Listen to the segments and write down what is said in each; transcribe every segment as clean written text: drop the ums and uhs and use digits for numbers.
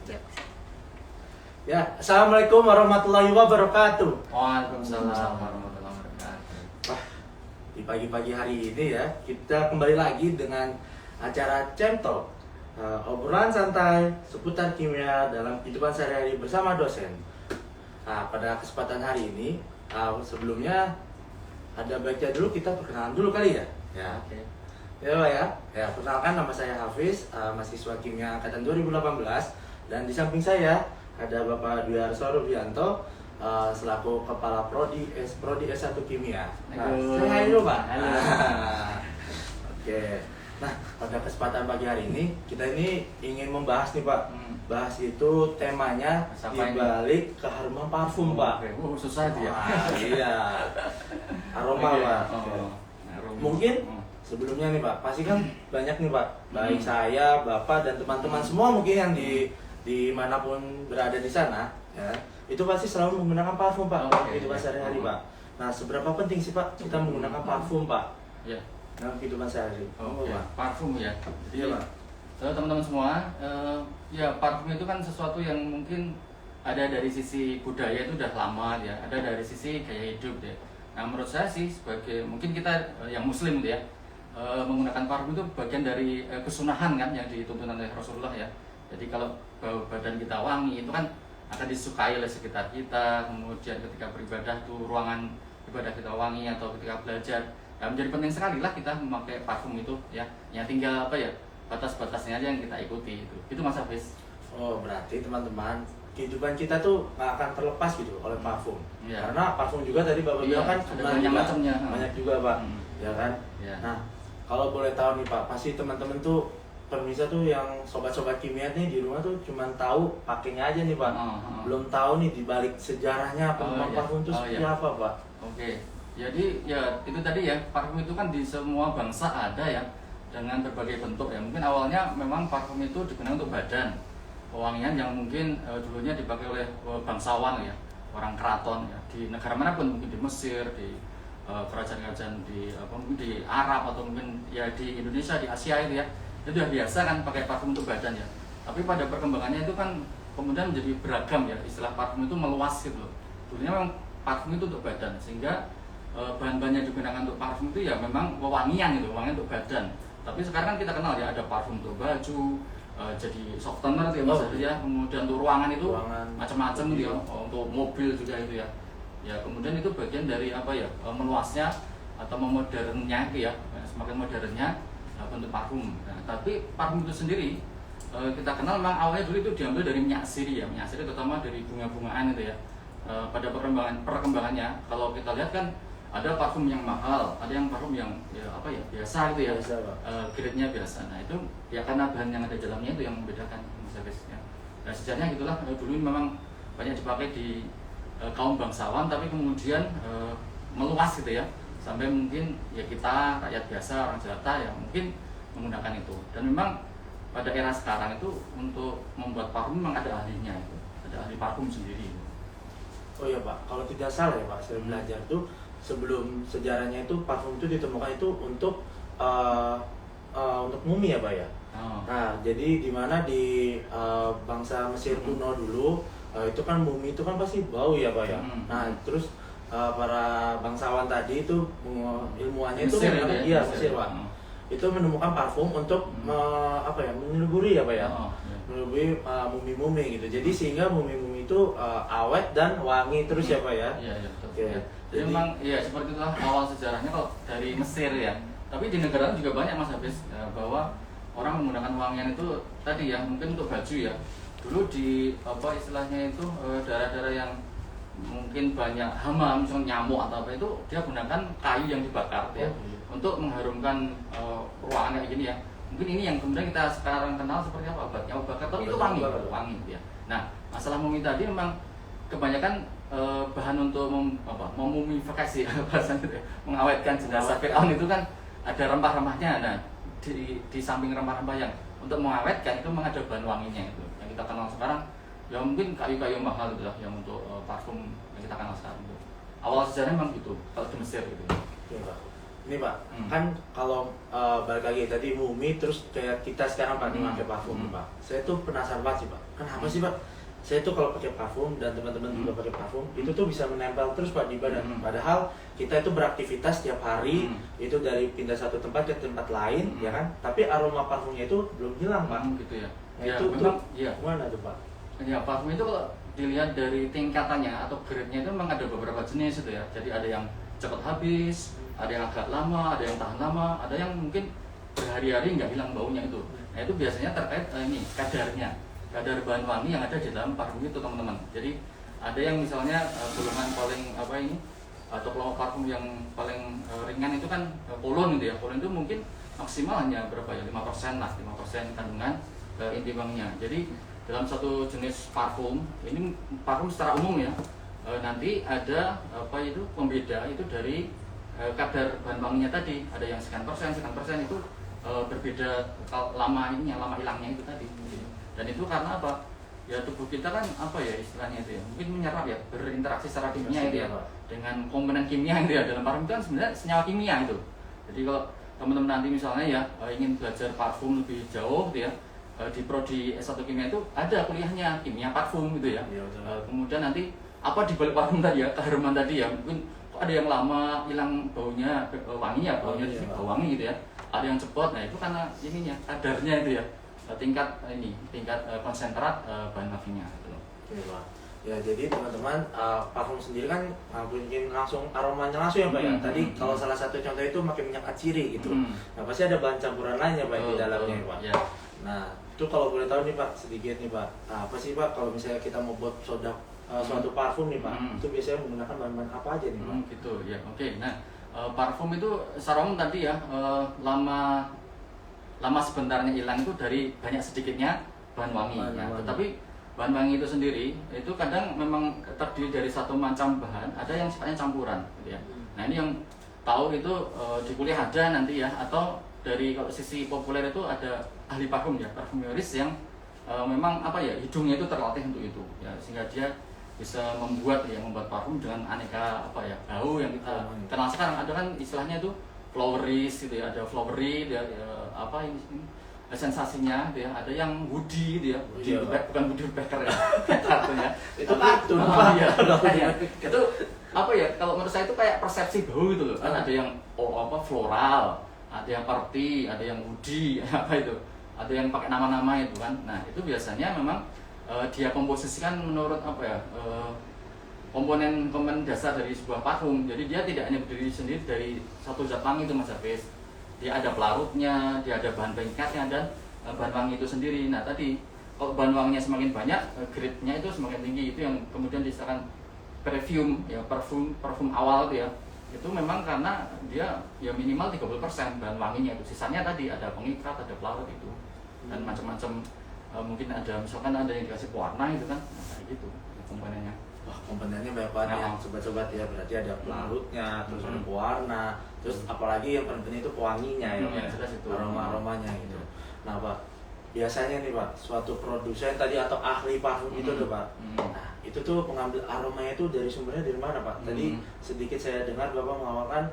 Yuk. Ya, assalamualaikum warahmatullahi wabarakatuh. Waalaikumsalam warahmatullahi wabarakatuh. Wah, di pagi-pagi hari ini ya, kita kembali lagi dengan acara Cemto, obrolan santai seputar kimia dalam kehidupan sehari-hari bersama dosen. Nah, pada kesempatan hari ini, sebelumnya ada baiknya dulu kita perkenalan dulu kali ya. Ya, Oke. ya Pak ya. Ya, perkenalkan nama saya Hafiz, mahasiswa kimia angkatan 2018, dan di samping saya ada Bapak Dwi Arso Rubianto, selaku Kepala Prodi S1 Kimia. Nah, Halo. saya hai dulu Pak. Halo. Oke. Nah, pada kesempatan pagi hari ini kita ini ingin membahas nih Pak. Bahas itu temanya Bahas apa ini? dibalik keharuman parfum Pak. Oke, susah dia. Wah, iya. Aroma Oke. Pak. Oh, aroma. Mungkin Oh. sebelumnya nih Pak, pasti kan banyak nih Pak, baik saya, Bapak, dan teman-teman semua mungkin yang dimanapun berada di sana, ya, itu pasti selalu menggunakan parfum Pak, Oke, kehidupan ya. sehari-hari Pak. Nah, seberapa penting sih Pak kita menggunakan parfum Pak Ya. dalam kehidupan sehari-hari? Oke. Pak. Parfum ya. Iya Pak. Teman-teman semua, ya parfum itu kan sesuatu yang mungkin ada dari sisi budaya itu udah lama ya, ada dari sisi gaya hidup ya. Nah menurut saya sih sebagai mungkin kita yang muslim ya, menggunakan parfum itu bagian dari kesunahan kan yang dituntun oleh Rasulullah ya. Jadi kalau bau badan kita wangi itu kan akan disukai oleh sekitar kita. Kemudian ketika beribadah tuh ruangan ibadah kita wangi, atau ketika belajar ya menjadi penting sekali lah kita memakai parfum itu ya. Ya tinggal apa ya, batas-batasnya aja yang kita ikuti itu Mas Hafiz. Oh, berarti teman-teman, kehidupan kita tuh nggak akan terlepas gitu oleh parfum. Iya. Karena parfum juga tadi Bapak Iya, bilang kan ada sebenarnya banyak juga macamnya. banyak juga Pak, ya kan? Ya. Nah, kalau boleh tahu nih Pak, pasti teman-teman tuh pemirsa tuh yang sobat-sobat kimia nih di rumah tuh cuman tahu pakainya aja nih Pak. Belum tahu nih di balik sejarahnya penemuan iya. parfum itu seperti apa Pak? Oke. Jadi ya itu tadi ya, parfum itu kan di semua bangsa ada ya, dengan berbagai bentuk ya. Mungkin awalnya memang parfum itu digunakan untuk badan, pewangian yang mungkin dulunya dipakai oleh bangsawan ya, orang keraton ya, di negara manapun, mungkin di Mesir, di kerajaan-kerajaan di mungkin di Arab, atau mungkin ya di Indonesia, di Asia itu ya. Itu udah biasa kan pakai parfum untuk badan ya. Tapi pada perkembangannya itu kan kemudian menjadi beragam ya, istilah parfum itu meluas gitu loh. Dulunya memang parfum itu untuk badan, sehingga bahan-bahan yang digunakan untuk parfum itu ya memang wewangian gitu, wewangian untuk badan. Tapi sekarang kan kita kenal ya, ada parfum untuk baju, jadi softener gitu ya Mas Hafiz ya. Kemudian untuk ruangan itu macam-macam gitu ya, untuk mobil juga itu ya. Ya kemudian itu bagian dari apa ya, meluasnya atau memodernnya itu ya, semakin modernnya bentuk parfum. Nah, tapi parfum itu sendiri kita kenal memang awalnya dulu itu diambil dari minyak siri ya, minyak siri terutama dari bunga-bungaan itu ya. Pada perkembangannya kalau kita lihat kan ada parfum yang mahal, ada yang parfum yang ya apa ya, biasa gitu ya, Biasa, Pak. grade-nya biasa. Nah itu ya karena bahan yang ada di dalamnya itu yang membedakan Mas Hafiz ya. Nah sejarahnya gitulah, dulu memang banyak dipakai di kaum bangsawan, tapi kemudian meluas gitu ya, sampai mungkin ya kita rakyat biasa, orang jelata ya mungkin menggunakan itu. Dan memang pada era sekarang itu untuk membuat parfum memang ada ahlinya itu, ada ahli parfum sendiri. Oh iya Pak, kalau tidak salah ya Pak, saya belajar tuh sebelum sejarahnya itu parfum itu ditemukan itu untuk mumi ya Pak ya. Oh. Nah, jadi di mana di bangsa Mesir kuno dulu itu kan mumi itu kan pasti bau ya Pak ya. Nah, terus para bangsawan tadi itu ilmuannya itu Mesir itu menemukan, ya? iya Mesir. Mesir Pak. Itu menemukan parfum untuk apa ya, meneluburi ya Pak ya. Oh, iya. Meneluburi mumi-mumi gitu. Jadi sehingga mumi-mumi itu awet dan wangi terus ya Pak ya. Iya, iya betul. Oke. Ya. Jadi Jadi- memang ya seperti itulah awal sejarahnya kalau dari Mesir ya. Tapi di negara lain juga banyak Mas Hafiz ya, bahwa orang menggunakan wangian itu tadi ya, mungkin untuk baju ya. Dulu di apa istilahnya itu daerah-daerah yang mungkin banyak hama, misalnya nyamuk atau apa, itu dia gunakan kayu yang dibakar ya, untuk mengharumkan ruangan kayak gini ya. Mungkin ini yang kemudian kita sekarang kenal seperti apa, obatnya obat bakar, tapi itu wangi, wangi ya. Nah masalah mumi tadi memang kebanyakan bahan untuk memumifikasi bahasanya gitu ya, mengawetkan jenazah Fir'aun itu kan ada rempah-rempahnya. Nah di samping rempah-rempah yang untuk mengawetkan itu memang ada bahan wanginya itu yang kita kenal sekarang ya, mungkin kayu-kayu mahal itu lah yang untuk parfum yang kita kenal sekarang itu. Awal sejarahnya memang gitu kalau di Mesir gitu. Oke, Pak. Ini Pak, kan kalau balik lagi tadi Mumi terus kayak kita sekarang Pak pakai parfum Pak. Saya tuh penasaran banget sih Pak. Kenapa sih Pak? Saya tuh kalau pakai parfum dan teman-teman juga pakai parfum, itu tuh bisa menempel terus Pak di badan. Padahal kita itu beraktivitas tiap hari, itu dari pindah satu tempat ke tempat lain, ya kan? Tapi aroma parfumnya itu belum hilang Pak. Gitu ya. Nah, Ya, itu memang, tuh ya. mana tuh Pak? Ya, parfum itu kalau dilihat dari tingkatannya atau grade-nya itu memang ada beberapa jenis itu ya. Jadi ada yang cepat habis, ada yang agak lama, ada yang tahan lama, ada yang mungkin berhari-hari nggak hilang baunya itu. Nah itu biasanya terkait ini kadarnya, kadar bahan wangi yang ada di dalam parfum itu teman-teman. Jadi ada yang misalnya golongan paling apa ini atau kelompok parfum yang paling ringan itu kan polon gitu ya. Polon itu mungkin maksimal hanya berapa ya 5% lah, 5% kandungan inti wanginya. Jadi dalam satu jenis parfum, ini parfum secara umum ya, nanti ada apa itu pembeda itu dari kadar bahan wanginya tadi. Ada yang sekian persen itu berbeda lama ininya, lama hilangnya itu tadi. Dan itu karena apa? Ya tubuh kita kan apa ya istilahnya itu ya, mungkin menyerap ya, berinteraksi secara kimia itu ya, dengan komponen kimia itu ya. Dalam parfum itu kan sebenarnya senyawa kimia itu. Jadi kalau teman-teman nanti misalnya ya ingin belajar parfum lebih jauh gitu ya, di prodi S1 kimia itu ada kuliahnya kimia parfum gitu ya. Kemudian nanti apa di balik parfum tadi ya, keharuman tadi ya, mungkin ada yang lama hilang baunya, wangi ya, baunya bau wangi gitu ya. Ada yang cepat, nah itu karena ininya, kadarnya itu ya, tingkat konsentrat bahan wanginya gitu loh. Oke, Pak. Ya jadi teman-teman parfum sendiri kan mungkin langsung aromanya langsung ya Pak ya. Tadi kalau salah satu contoh itu pakai minyak atsiri gitu. Nah pasti ada bahan campuran lainnya Pak di dalamnya Pak. Ya. Nah itu kalau boleh tahu nih Pak sedikit nih Pak, apa sih Pak kalau misalnya kita mau buat suatu parfum nih Pak, itu biasanya menggunakan bahan-bahan apa aja nih Pak? Gitu ya, oke. Nah parfum itu secara umum tadi ya lama sebentarnya hilang itu dari banyak sedikitnya bahan wangi. Tetapi bahan wangi itu sendiri itu kadang memang terdiri dari satu macam bahan, ada yang sifatnya campuran gitu ya. Nah ini yang tahu itu di kuliah ada nanti ya, atau dari kalau sisi populer itu ada ahli parfum ya, parfumeris yang memang apa ya, hidungnya itu terlatih untuk itu ya, sehingga dia bisa membuat parfum dengan aneka apa ya, bau yang kita kenal sekarang. Ada kan istilahnya itu floweris gitu ya, ada flowery dia apa ini sensasinya gitu ya, ada yang woody gitu ya, bukan woodpecker ya, artinya itu kartun ya, itu apa ya, kalau menurut saya itu kayak persepsi bau gitu loh. Kan ada yang floral, ada yang party, ada yang woody apa itu, ada yang pakai nama-nama itu kan. Nah itu biasanya memang dia komposisikan menurut apa ya, komponen dasar dari sebuah parfum. Jadi dia tidak hanya berdiri sendiri dari satu zat wangi itu Mas Hafiz. Dia ada pelarutnya, dia ada bahan pengikatnya dan bahan wangi itu sendiri. Nah tadi kalau bahan wanginya semakin banyak, grade-nya itu semakin tinggi. Itu yang kemudian disahkan perfume ya, parfum awal itu ya. Itu memang karena dia ya minimal 30% bahan wanginya itu. Sisanya tadi ada pengikat, ada pelarut itu. Dan macam-macam mungkin ada, misalkan ada yang dikasih pewarna itu kan, nah, kayak gitu komponennya. Wah komponennya banyak banget ya sobat-sobat ya, berarti ada pelarutnya, terus ada pewarna, terus apalagi yang penting itu pewanginya ya, aroma-aromanya gitu. Nah Pak, biasanya nih Pak, suatu produsen tadi atau ahli parfum itu tuh Pak, nah itu tuh pengambil aromanya itu dari sumbernya dari mana Pak? Tadi sedikit saya dengar Bapak mengamalkan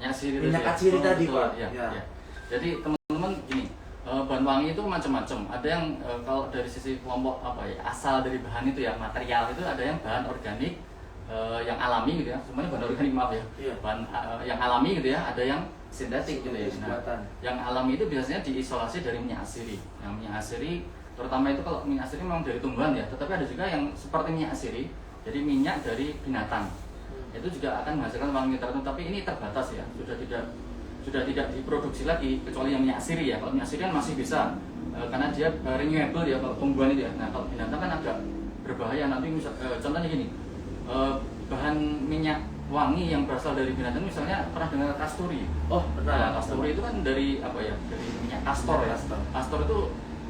minyak atsiri tadi Pak. Ya. Jadi teman-teman gini, bahan wangi itu macam-macam. Ada yang kalau dari sisi kelompok apa ya, asal dari bahan itu ya, material itu ada yang bahan organik yang alami gitu ya. Semuanya bahan organik, maaf ya. Bahan yang alami gitu ya, ada yang sintetik gitu ya. Nah, yang alami itu biasanya diisolasi dari minyak asiri. Yang minyak asiri terutama itu kalau minyak asiri memang dari tumbuhan ya, tetapi ada juga yang seperti minyak asiri, jadi minyak dari binatang. Itu juga akan menghasilkan wangi tertentu, tapi ini terbatas ya, sudah tidak diproduksi lagi kecuali yang minyak asiri ya. Kalau minyak asiri kan masih bisa karena dia renewable ya kalau tumbuhan itu ya. Nah kalau binatang kan agak berbahaya. Nanti contohnya gini, bahan minyak wangi yang berasal dari binatang misalnya pernah dengar kasturi? Oh benar. Nah, kasturi itu kan dari apa ya, dari minyak kastor ya. Kastor itu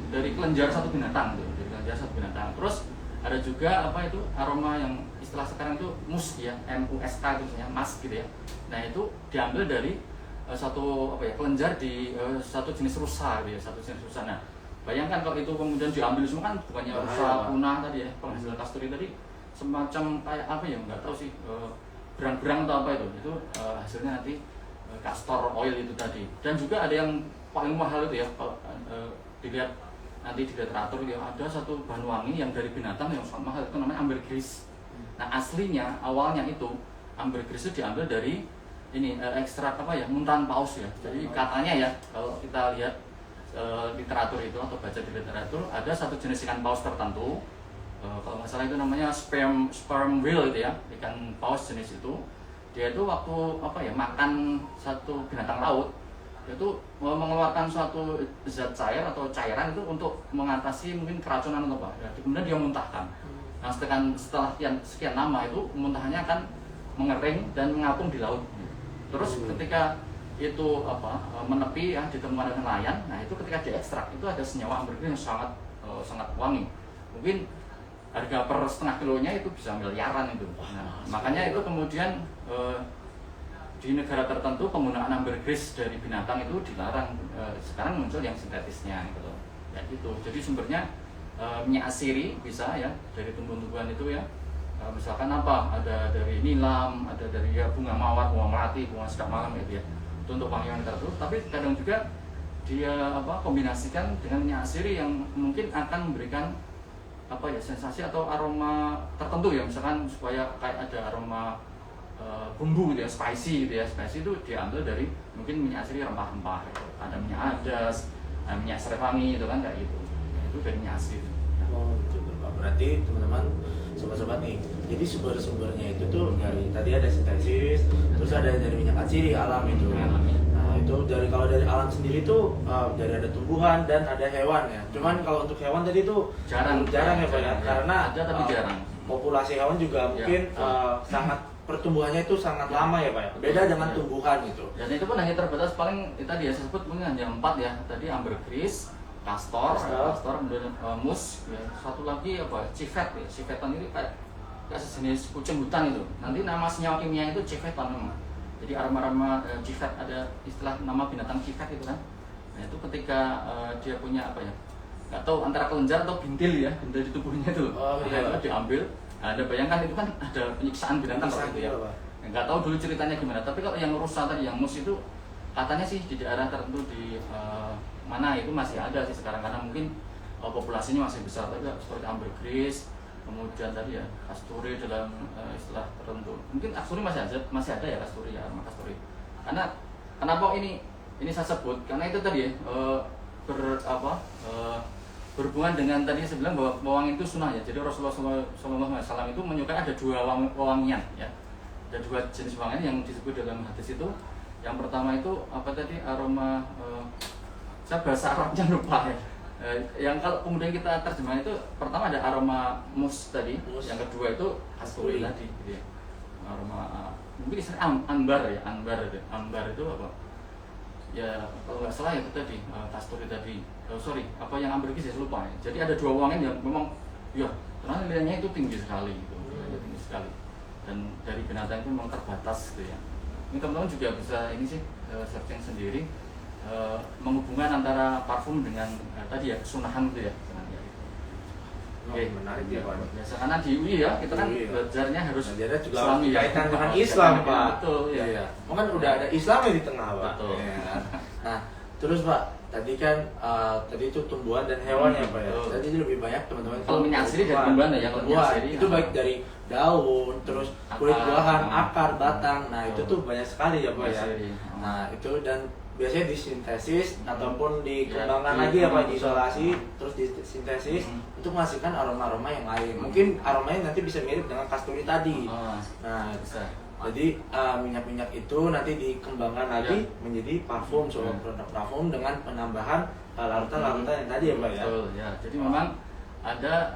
dari kelenjar satu binatang tuh, dari kelenjar satu binatang. Terus ada juga apa itu aroma yang istilah sekarang itu musk ya, MUSK itu misalnya musk gitu ya. Nah itu diambil dari satu apa ya, kelenjar di satu jenis rusa gitu ya, satu jenis rusa. Nah bayangkan kalau itu kemudian diambil semua kan bukannya rusa punah tadi ya, penghasil kasturi tadi semacam kayak apa ya, nggak tahu sih, berang-berang atau apa itu hasilnya nanti castor oil itu tadi. Dan juga ada yang paling mahal itu ya, kalau dilihat nanti di literatur ya, ada satu bahan wangi yang dari binatang yang sangat mahal, itu namanya ambergris. Nah aslinya awalnya itu ambergris itu diambil dari ini ekstrak apa ya, muntahan paus ya. Jadi katanya ya, kalau kita lihat literatur itu atau baca di literatur, ada satu jenis ikan paus tertentu, kalau nggak salah itu namanya sperm whale itu ya, ikan paus jenis itu. Dia itu waktu apa ya, makan satu binatang laut, itu mengeluarkan suatu zat cair atau cairan itu untuk mengatasi mungkin keracunan atau apa ya, kemudian dia muntahkan. Nah setelah sekian lama itu muntahannya akan mengering dan mengapung di laut. Terus ketika itu menepi ya, ditemukan dengan nelayan, nah itu ketika diekstrak itu ada senyawa ambergris yang sangat wangi. Mungkin harga per setengah kilonya itu bisa miliaran itu. Nah, makanya itu kemudian di negara tertentu penggunaan ambergris dari binatang itu dilarang. Sekarang muncul yang sintetisnya gitu. Ya gitu. Jadi sumbernya minyak asiri bisa ya dari tumbuh-tumbuhan itu ya. Misalkan apa? Ada dari nilam, ada dari ya, bunga mawar, bunga melati, bunga sedap malam gitu ya. Itu untuk wangi-wangi tertentu. Tapi kadang juga dia kombinasikan dengan minyak asiri yang mungkin akan memberikan sensasi atau aroma tertentu ya, misalkan supaya kayak ada aroma bumbu gitu ya, spicy gitu ya. Spicy itu diambil dari mungkin minyak asiri rempah-rempah gitu. Ada minyak adas, minyak serai wangi itu kan kayak gitu. Itu dari minyak asiri. Oh gitu Pak. Berarti teman-teman, sobat-sobat nih, jadi sumber-sumbernya itu tuh dari tadi ada sintesis, terus ada dari minyak asiri alam itu. Nah itu kalau dari alam sendiri tuh dari ada tumbuhan dan ada hewan ya. Cuman kalau untuk hewan tadi tuh jarang ya Pak ya, karena ada tapi jarang. Populasi hewan juga mungkin sangat pertumbuhannya itu sangat lama ya Pak ya. Beda dengan tumbuhan gitu. Dan itu pun hanya terbatas paling tadi ya, saya sebut mungkin hanya 4 ya. Tadi ambergris, castor, kemudian mus, ya. Satu lagi civet ya. Civeton ini kayak sejenis kucing hutan itu. Nanti nama senyawa kimia itu civeton memang. Jadi aroma-aroma civet, ada istilah nama binatang civet itu kan. Nah itu ketika dia punya nggak tahu antara kelenjar atau bintil ya, bintil di tubuhnya itu. Itu diambil. Nah, Anda bayangkan itu kan ada penyiksaan binatang gitu ya. Nggak tahu dulu ceritanya gimana. Tapi kalau yang rusa tadi, yang mus itu katanya sih di daerah tertentu di mana itu masih ada sih sekarang, karena mungkin populasinya masih besar. Tapi seperti ambergris, kemudian tadi ya kasturi dalam istilah tertentu. Mungkin kasturi masih ada ya, kasturi ya, aroma kasturi. Karena kenapa ini saya sebut? Karena itu tadi ya, berhubungan dengan tadi saya bilang bahwa wewangian itu sunnah ya. Jadi Rasulullah SAW itu menyukai ada 2 wewangian ya. Ada 2 jenis wewangian yang disebut dalam hadis itu. Yang pertama itu aroma saya bahasa Arabnya lupa ya. Yang kalau kemudian kita terjemahkan itu, pertama ada aroma mus tadi, yang kedua itu kasturi tadi gitu ya. Aroma mungkin istilah ambar ya, ambar itu apa? Ya kalau nggak salah ya itu tadi kasturi tadi. Yang ambergris ya, lupa ya. Jadi ada 2 wewangian yang memang ya karena nilainya itu tinggi sekali gitu. Nilainya tinggi sekali. Dan dari binatang itu memang terbatas gitu ya. Ini teman-teman juga bisa ini sih searching sendiri, menghubungkan antara parfum dengan tadi ya kesunahan gitu ya. Oke, menarik ya Pak. Biasa karena di UI ya, kita kan belajarnya harus juga Islami ya. kaitan dengan Islam Pak. Betul ya. Iya. Kan udah ada Islamnya di tengah Pak. Betul. Ya. Nah, terus Pak, tadi kan tadi itu tumbuhan dan hewan ya Pak ya. Tadi lebih banyak teman-teman. Kalau minyak asiri dari tumbuhan ya, kalau minyak asiri itu baik dari daun, terus kulit buahan, akar, batang. Nah, itu tuh banyak sekali ya Pak ya. Nah, itu dan biasanya disintesis ataupun dikembangkan lagi ya Pak, diisolasi terus disintesis untuk menghasilkan aroma-aroma yang lain. Mungkin aromanya nanti bisa mirip dengan kasturi tadi. Nah, jadi minyak-minyak itu nanti dikembangkan lagi menjadi parfum, produk parfum dengan penambahan larutan-larutan yang tadi ya Pak ya. Betul ya. Jadi memang ada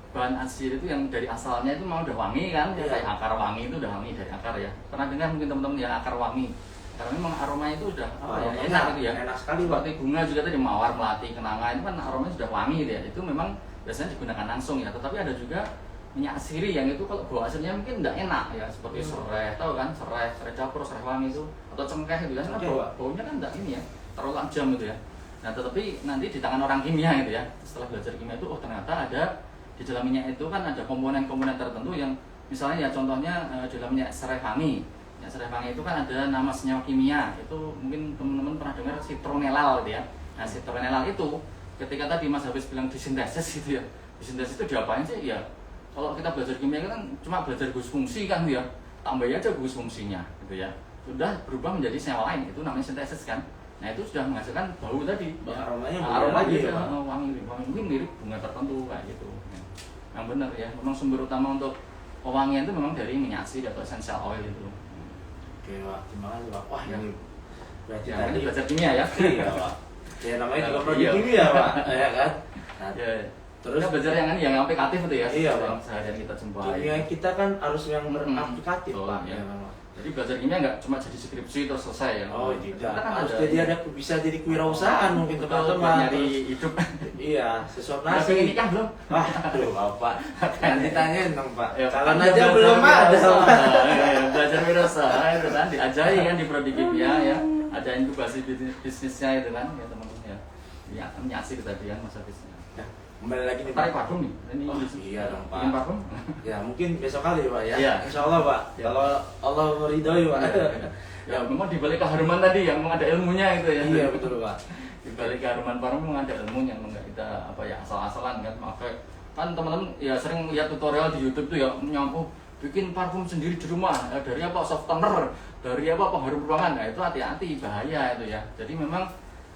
bahan asiri itu yang dari asalnya itu memang udah wangi kan, kayak akar wangi itu udah wangi dari akar ya. Pernah dengar mungkin teman-teman ya akar wangi. Karena memang aromanya itu udah enak gitu ya. Enak sekali seperti bunga juga tadi, mawar, melati, kenanga itu kan aromanya sudah wangi gitu ya. Itu memang biasanya digunakan langsung ya. Tetapi ada juga minyak asiri yang itu kalau bau asinnya mungkin tidak enak ya, seperti serai, tahu kan, serai dapur, serai wangi itu, atau cengkeh itu kan, baunya kan tidak ini ya, terlalu tajam gitu ya. Nah tetapi nanti di tangan orang kimia gitu ya, setelah belajar kimia itu ternyata ada di dalam minyak itu kan ada komponen-komponen tertentu yang misalnya ya contohnya di dalam minyak serai wangi minyak serai wangi itu kan ada nama senyawa kimia. Itu mungkin teman-teman pernah dengar citronellal gitu ya. Nah, citronellal itu ketika tadi Mas Hafiz bilang disintesis gitu ya. Disintesis itu diapain sih? Ya kalau kita belajar kimia kan cuma belajar gugus fungsi kan ya. Tambah aja gugus fungsinya gitu ya. Sudah berubah menjadi senyawa lain, itu namanya sintesis kan. Nah, itu sudah menghasilkan bau tadi. Ya. Aromanya Aroma lagi gitu, ya, wangi mungkin mirip bunga tertentu kayak gitu. Yang benar ya, memang sumber utama untuk pewangian itu memang dari minyak asiri atau essential oil itu. Oke Pak, terima kasih Pak. Wah Ya. ini berarti Ya, tadi ini belajar kimia ya. Iya Pak. Ya namanya juga prodi Iya. kimia Pak, ya kan. Nah, Ya. terus Kita belajar yang aplikatif itu ya. Iya, yang Bang. seharian kita jumpai. kimia kita kan harus yang Mm-mm. beraplikatif Oh, Pak. iya. Ya, Pak. Jadi belajar kimia nggak cuma jadi skripsi terus selesai ya. Oh tidak, Kita kan harus ada jadi ada bisa jadi kewirausahaan mungkin betul, teman-teman. buat nyari Terus, hidup. iya, sesuap Udah pengen nasi. nikah belum? Wah, aduh Bapak. Nanti tanyain dong Pak. Ya, Calon Anda aja belajar belum ada. wirausaha. Pak. Ya, belajar wirausaha itu kan diajari kan di prodi kimia ya. Ada inkubasi bisnisnya itu kan ya teman-teman ya. Ya, menyaksir tadi kan Mas Hafiz. Nah, kembali lagi nih Tarik Pak. parfum nih. Ini Oh, iya dong, Pak. Bikin parfum? Ya mungkin besok kali Pak ya. Iya. Insya Allah Pak. Iya. Kalau Allah meridhoi Pak. Ya, memang dibalik keharuman tadi yang memang ada ilmunya itu ya. Iya betul Pak. Dibalik keharuman parfum memang ada ilmunya, memang nggak kita apa ya asal-asalan kan. Makanya kan teman-teman ya sering lihat tutorial di YouTube tuh ya nyampu bikin parfum sendiri di rumah dari apa softener, dari apa pengharum ruangan. Nah, itu hati-hati bahaya itu ya. Jadi memang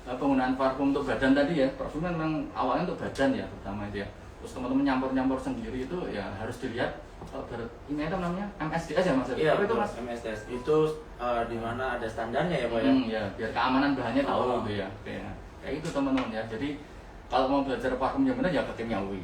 penggunaan parfum untuk badan tadi ya, parfum kan memang awalnya untuk badan ya terutama itu ya. Terus teman-teman nyampur-nyampur sendiri itu ya harus dilihat ini itu namanya MSDS ya Mas. Iya Apa itu betul Mas? MSTS itu di mana ada standarnya ya Pak ya. Ya, biar keamanan bahannya tahu Oh. gitu ya. Kayak itu teman-teman ya. Jadi kalau mau belajar parfum yang benar ya ke kimiawi.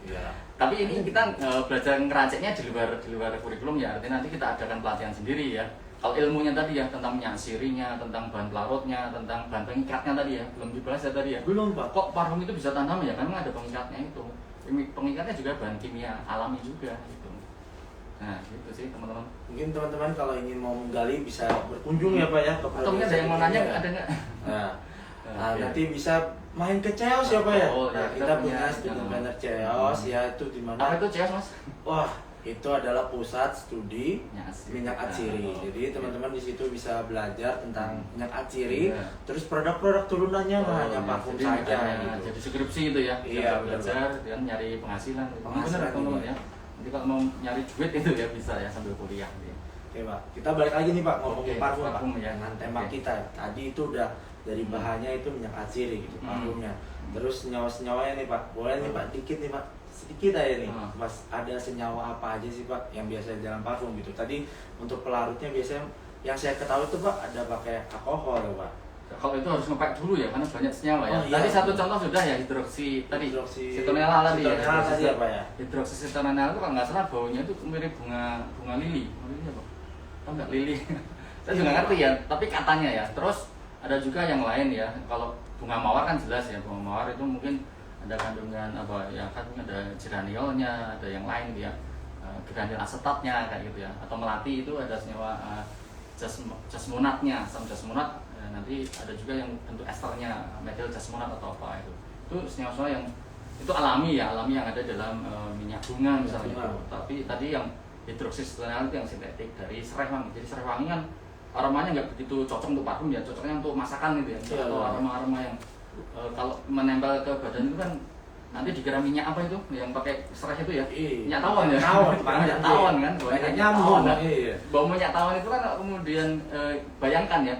Iya. Tapi ini kita belajar ngeraciknya di luar kurikulum ya. Artinya nanti kita adakan pelatihan sendiri ya. Kalau ilmunya tadi ya tentang minyak sirinya, tentang bahan pelarutnya, tentang bahan pengikatnya tadi ya, belum dibahas ya tadi ya. Belum Pak. Kok parfum itu bisa tahan lama ya? Karena ada pengikatnya itu. Pengikatnya juga bahan kimia alami juga gitu. Nah, gitu sih teman-teman. Mungkin teman-teman kalau ingin mau menggali bisa berkunjung ya Pak ya ke Atau mungkin ada yang mau nanya ada nggak? Nah, Oke. nanti bisa main ke Ceos ya Pak ya. Oh, Nah, ya, kita kita punya punya, studi ya. planner Ceos ya itu di Apa mana? itu CS Mas? Wah, itu adalah pusat studi minyak Nah, atsiri. oh, Jadi oke. teman-teman di situ bisa belajar tentang minyak atsiri, Iya. terus produk-produk turunannya nggak hanya iya. parfum Jadi saja hanya gitu. jadi skripsi itu ya. Iya, Kita betul, belajar dan nyari penghasilan. Penghasilan, Benar teman-teman iya. ya. Jadi kalau mau nyari duit itu ya bisa ya sambil kuliah gitu ya. Oke Pak, kita balik lagi nih Pak ngomongin Oke, parfum Pak. parfum, ya. Dengan tema Oke. kita tadi itu udah dari bahannya itu minyak atsiri gitu parfumnya. Terus senyawa-senyawanya nih Pak, boleh nih Pak dikit nih Pak, sedikit aja nih. Mas ada senyawa apa aja sih Pak yang biasa di dalam parfum gitu? Tadi untuk pelarutnya biasanya yang saya ketahui tuh Pak ada pakai alkohol ya Pak. Kalau itu harus ngepack dulu ya karena banyak senyawa ya. Oh, iya. Tadi satu contoh sudah ya hidroksi tadi. Hidroksi- Citronella tadi ya. citronella tadi apa ya? Hidroksi citronella itu kalau nggak salah baunya itu mirip bunga lili. Lili apa? Tahu nggak lili? Saya juga ngerti ya, tapi katanya ya. Terus ada juga yang lain ya. Kalau bunga mawar kan jelas ya, bunga mawar itu mungkin ada kandungan apa ya kan ada geraniolnya, ada yang lain gitu ya. Geraniol asetatnya kayak gitu ya. Atau melati itu ada senyawa jasmonatnya, asam jasmonat. Nanti ada juga yang bentuk esternya, metil jasmonat atau apa itu. Itu senyawa-senyawa yang itu alami ya, alami yang ada dalam minyak bunga misalnya. Bunga. Tapi tadi yang hidroksistonal itu yang sintetik dari serai wangi. Jadi serai wangi kan aromanya nggak begitu cocok untuk parfum ya, cocoknya untuk masakan gitu ya. Iya, Atau iya. aroma-aroma yang kalau menempel ke badan itu kan nanti dikira minyak apa itu yang pakai serai itu ya? Iya. Minyak tawon ya. Tawon, Pak. Minyak tawon kan. Banyak Minyak nyamuk. tawon, kan. Iya. Bau minyak tawon itu kan kemudian bayangkan ya,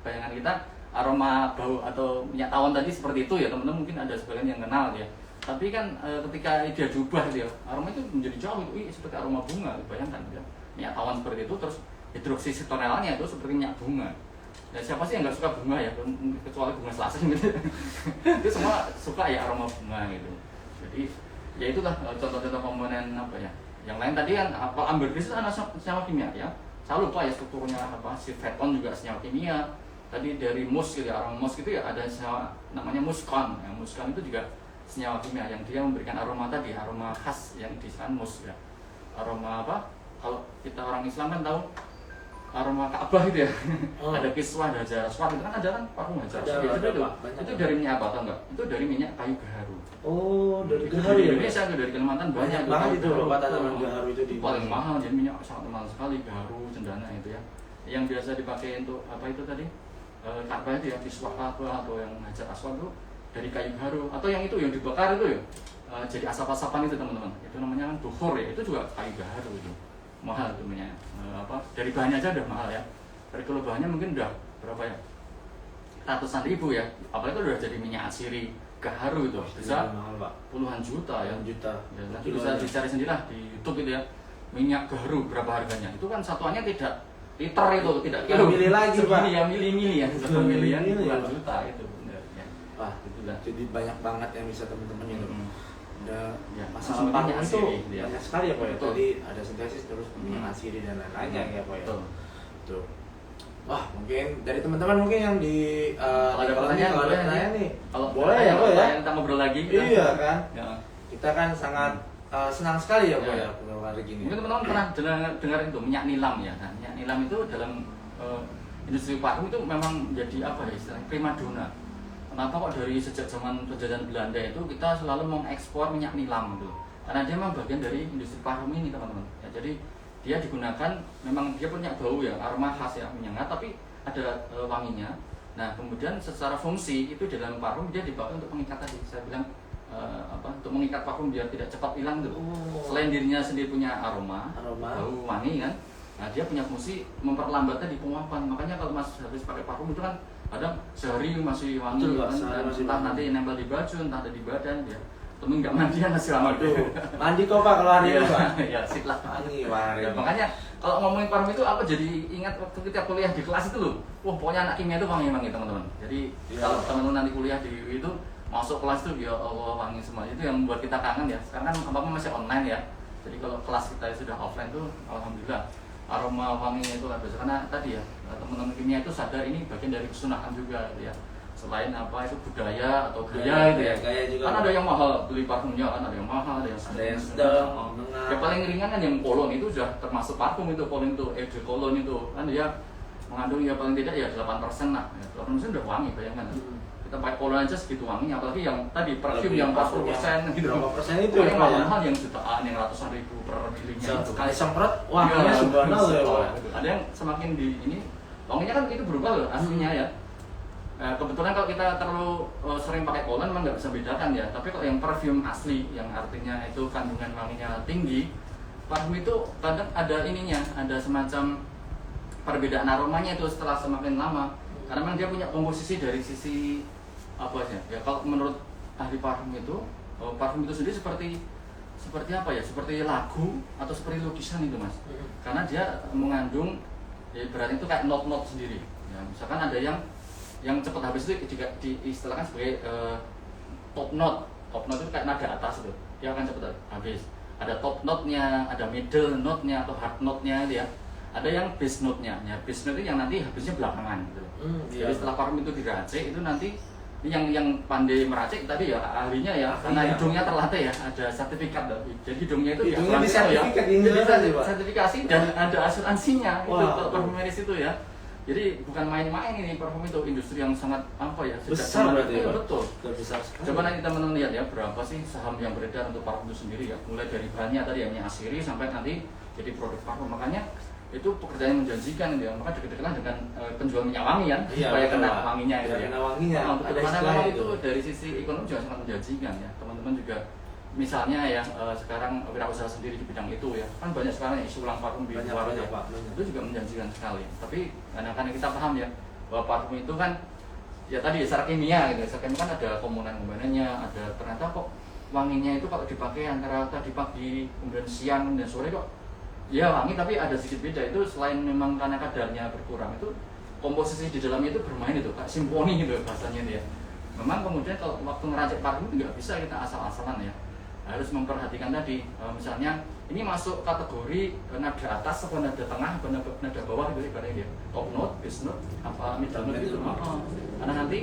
bayangan kita aroma bau atau minyak tawon tadi seperti itu ya teman-teman mungkin ada sebagian yang kenal ya. Tapi kan ketika dia diubah dia aroma itu menjadi jauh itu seperti aroma bunga, bayangkan ya. Minyak tawon seperti itu terus hidroksistonelnya itu seperti minyak bunga. Ya siapa sih yang nggak suka bunga ya, kecuali bunga selasih gitu. Itu semua suka ya aroma bunga gitu. Jadi ya itulah contoh-contoh komponen apa ya. Yang lain tadi kan kalau ambergris itu ada senyawa kimia ya. Saya lupa ya strukturnya apa. Si feton juga senyawa kimia. Tadi dari mus gitu ya, aroma mus gitu ya ada senyawa namanya muskon. Yang muskon itu juga senyawa kimia yang dia memberikan aroma tadi, aroma khas yang disebut mus ya. Aroma apa? Kalau kita orang Islam kan tahu aroma Ka'bah gitu ya. Oh. Ada kiswah, ada hajar aswad, itu kan ada kan parfum hajar Ada, aswad. ada, Itu Pak. Banyak. itu dari minyak apa tau enggak? Itu dari minyak kayu gaharu. Oh, dari Itu gaharu di ya? Indonesia itu dari Kalimantan Banyak tuh banget kayu itu loh, Pak, tanaman Oh, gaharu itu di paling mahal, jadi minyak sangat mahal sekali gaharu, cendana itu ya. Yang biasa dipakai untuk apa itu tadi? Ka'bah itu ya, kiswah Ka'bah atau yang hajar aswad itu dari kayu gaharu, atau yang itu yang dibakar itu ya. Jadi asap-asapan itu teman-teman. Itu namanya kan dukhur ya, itu juga kayu gaharu itu. Mahal itu minyak. Apa? Dari bahannya aja udah mahal ya. Dari kalau bahannya mungkin udah berapa ya? Ratusan ribu ya. Apalagi itu udah jadi minyak asiri gaharu itu bisa mahal, Pak. puluhan juta ya. Juta. Ya, nanti bisa dicari sendiri lah di YouTube itu ya. Minyak gaharu berapa harganya? Itu kan satuannya tidak liter itu, tidak kilo. Mili lagi, Pak. Segini ya, mili-mili ya. Satu milian Mili, puluhan Pak. juta itu benar ya. Wah, Itulah. jadi banyak banget yang bisa teman-teman itu. Udah Ya, masalah masalah parfum minyak itu asiri, ya. banyak sekali ya, Pak. Ya. Betul. Tadi ada sintesis terus minyak asiri dan lain-lainnya ya, Pak. Ya. Betul. Tuh. Wah, mungkin dari teman-teman mungkin yang di Kalau ada di kolom pertanyaan, kalau ada boleh pertanyaan ya. nih. Kalau Boleh ya, Pak ya. Kita ngobrol lagi. kita- Iya kan? Ya. Kita kan sangat senang sekali ya, Pak Ya. ya, punya hari gini. Mungkin teman-teman pernah dengar itu minyak nilam ya. Nah, minyak nilam itu dalam industri parfum itu memang jadi apa ya istilahnya primadona. Kenapa kok dari sejak zaman penjajahan Belanda itu kita selalu mengekspor minyak nilam gitu. Karena dia memang bagian dari industri parfum ini teman-teman. Ya, jadi dia digunakan memang dia punya bau ya, aroma khas ya menyengat tapi ada wanginya. Nah, kemudian secara fungsi itu di dalam parfum dia dipakai untuk mengikat tadi. Saya bilang untuk mengikat parfum biar tidak cepat hilang tuh. Oh. Selain dirinya sendiri punya aroma, bau wangi kan. Nah, dia punya fungsi memperlambat tadi penguapan. Makanya kalau Mas habis pakai parfum itu kan kadang sehari masih wangi Betul, Pak, kan, sehari dan masih entah wangi. nanti nempel di baju, entah ada di badan ya. Atau nggak mandian masih lama Waduh, mandi kok, Pak, kalau hari Iya, ini, Pak. ya sip lah. Mandi, Pak, hari Ya, ini. makanya kalau ngomongin parfum itu aku jadi ingat waktu kita kuliah di kelas itu loh. Wah, pokoknya anak kimia itu wangi-wangi teman-teman. Jadi Iya. kalau teman-teman nanti kuliah di UI itu masuk kelas itu ya Allah wangi semua. Itu yang membuat kita kangen ya. Sekarang kan apa-apa masih online ya. Jadi kalau kelas kita sudah offline tuh alhamdulillah aroma wanginya itu luar biasa. Karena tadi ya teman-teman kimia itu sadar ini bagian dari kesunahan juga gitu ya. Selain apa itu budaya atau gaya gitu ya. Gaya juga, Kan Pak. ada yang mahal beli parfumnya kan, ada yang mahal, ada yang Ada yang sedang, Oh. menengah. Yang paling ringan kan yang kolon itu sudah termasuk parfum itu, kolon itu, eau de cologne itu kan dia mengandung ya paling tidak ya 8% lah. Ya, 8% udah wangi bayangkan. Kita pakai kolon aja segitu wanginya, apalagi yang tadi perfume Lebih yang parfum 40% gitu. berapa persen itu Paling ya, Pak, ya? mahal yang jutaan, yang ratusan ribu per milinya itu. Sekali semprot, wah, Iya, wanginya subhanallah ya, Pak. Ada yang semakin di ini wanginya kan itu berubah loh aslinya ya. Kebetulan kalau kita terlalu sering pakai kolon memang nggak bisa bedakan ya. Tapi kalau yang perfume asli yang artinya itu kandungan wanginya tinggi, parfum itu kadang ada ininya, ada semacam perbedaan aromanya itu setelah semakin lama. Karena memang dia punya komposisi dari sisi apa aja. Ya kalau menurut ahli parfum itu sendiri seperti apa ya? Seperti lagu atau seperti lukisan itu mas. Karena dia mengandung ya berarti itu kayak not sendiri. Ya, misalkan ada yang cepat habis itu juga diistilahkan sebagai top note. Top note itu kayak nada atas itu, dia akan cepat habis. Ada top note-nya, ada middle note-nya atau hard note-nya itu ya. Ada yang bass note-nya. Ya, bass note itu yang nanti habisnya belakangan gitu. Iya. Jadi setelah parfum itu diracik itu nanti yang pandai meracik tadi ya ahlinya ya, karena Ahlinya. hidungnya terlatih ya, ada sertifikat. Jadi hidungnya itu Hidungnya asuransi disertifikat, ya. ini Jadi tadi, Pak. sertifikasi dan ada asuransinya itu Wah. kalau parfumeris itu ya. Jadi bukan main-main ini parfum itu, industri yang sangat apa ya sejak Besar zaman berarti itu, ya, Pak? betul. Sudah besar sekali. Coba nanti teman-teman lihat ya berapa sih saham yang beredar untuk parfum itu sendiri ya, mulai dari bahannya tadi yang asiri sampai nanti jadi produk parfum. Makanya itu pekerjaan yang menjanjikan ya, maka deket-deketlah dengan penjual minyak wangi kan, Iya, supaya betul, kena Pak. wanginya itu Biar ya. kena wanginya, Nah, ada karena istilah memang itu. itu dari sisi ekonomi juga sangat menjanjikan ya. Teman-teman juga misalnya ya sekarang wirausaha sendiri di bidang itu ya, kan banyak sekarang yang isu ulang parfum di Banyak, luar banyak, ya. Pak, banyak. Itu juga menjanjikan sekali. Tapi karena kita paham ya bahwa parfum itu kan ya tadi secara kimia gitu. Secara kimia kan ada komponen-komponennya, ada ternyata kok wanginya itu kalau dipakai antara tadi pagi kemudian siang dan sore kok ya wangi, tapi ada sedikit beda. Itu selain memang karena kadarnya berkurang, itu komposisi di dalamnya itu bermain itu kayak simfoni gitu bahasanya dia. Memang kemudian kalau waktu ngeracik parfum itu nggak bisa kita asal-asalan ya, harus memperhatikan tadi misalnya ini masuk kategori nada atas atau nada tengah atau nada bawah gitu ibaratnya dia, top note, bass note, apa middle note gitu. Karena nanti